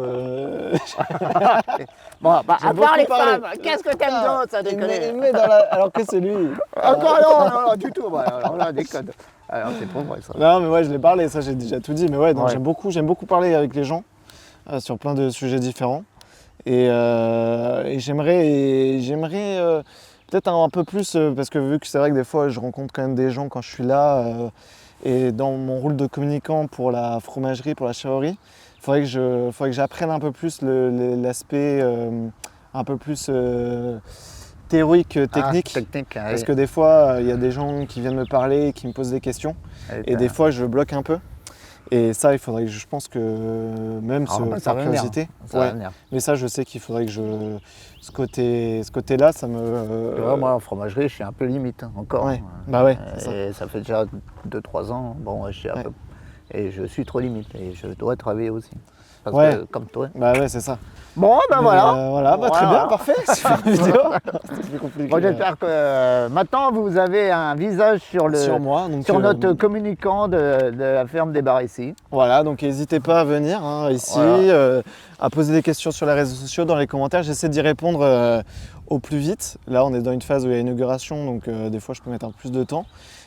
Bon, à J'aime part les beaucoup parler. femmes, qu'est-ce que t'aimes d'autre, ça déconne? il me met dans la. Alors que c'est lui. Encore non, du tout. Alors là, déconne. Alors c'est pas vrai ça. Non, mais ouais, je l'ai parlé, ça j'ai déjà tout dit. Mais ouais, non, Ouais. j'aime beaucoup parler avec les gens sur plein de sujets différents. Et j'aimerais peut-être un peu plus, parce que vu que c'est vrai que des fois je rencontre quand même des gens quand je suis là, et dans mon rôle de communicant pour la fromagerie, pour la chèvrerie, il faudrait que j'apprenne un peu plus l'aspect un peu plus théorique, technique. Technique, Parce que des fois, il y a des gens qui viennent me parler, qui me posent des questions, et des fois je bloque un peu. Et ça, il faudrait que je pense que même ça par va curiosité, Ça va venir. mais ça, je sais qu'il faudrait que ce côté-là, ça me. Tu vois, moi, en fromagerie, je suis un peu limite encore. Ouais. Bah ouais, c'est ça. Et ça fait déjà 2-3 ans. Bon, je suis un peu. Et je suis trop limite. Et je dois travailler aussi. Parce que, comme toi. Bah ouais, c'est ça. Bon, ben Mais, voilà. voilà, bah, très Voilà. bien, parfait. Super vidéo. C'est plus compliqué. Bon, j'espère que maintenant vous avez un visage sur moi, donc, sur notre communicant de la ferme des Bars ici. Voilà, donc n'hésitez pas à venir ici, Voilà. à poser des questions sur les réseaux sociaux, dans les commentaires. J'essaie d'y répondre au plus vite. Là, on est dans une phase où il y a inauguration, donc des fois, je peux mettre un peu plus de temps.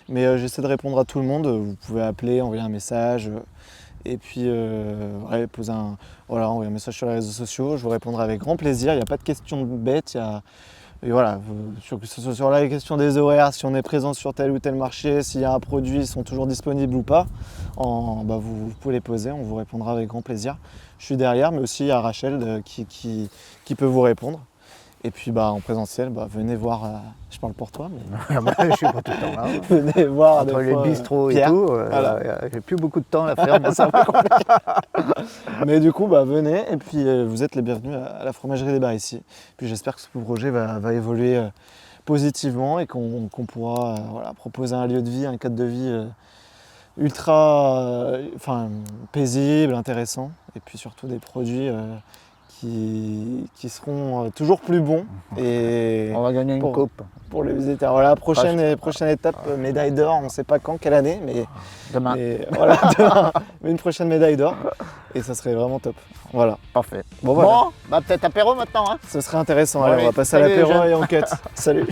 Mais j'essaie de répondre à tout le monde. Vous pouvez appeler, envoyer un message. Et puis, envoyer un message sur les réseaux sociaux. Je vous répondrai avec grand plaisir. Il n'y a pas de questions bêtes. Et voilà, que ce soit sur la question des horaires, si on est présent sur tel ou tel marché, s'il y a un produit, ils sont toujours disponibles ou pas, vous pouvez les poser, on vous répondra avec grand plaisir. Je suis derrière, mais aussi il y a Rachel qui peut vous répondre. Et puis en présentiel, venez voir, je parle pour toi, mais Moi, je suis pas tout le temps là. venez voir Entre les bistrots et Pierre. tout, Voilà. j'ai plus beaucoup de temps à la ferme. C'est un peu compliqué. Mais du coup, venez et puis vous êtes les bienvenus à la fromagerie des Bars ici. Puis j'espère que ce projet va évoluer positivement et qu'on pourra proposer un lieu de vie, un cadre de vie ultra paisible, intéressant. Et puis surtout des produits qui seront toujours plus bons. Et On va gagner une coupe. pour les visiteurs. Voilà, prochaine étape, médaille d'or, on ne sait pas quand, quelle année, mais Demain. demain, mais une prochaine médaille d'or. Et ça serait vraiment top. Voilà. Parfait. Bon, voilà. Peut-être apéro maintenant. Hein. Ce serait intéressant. Ouais, Allez, on va passer à salut, l'apéro les jeunes. et on cut. Salut.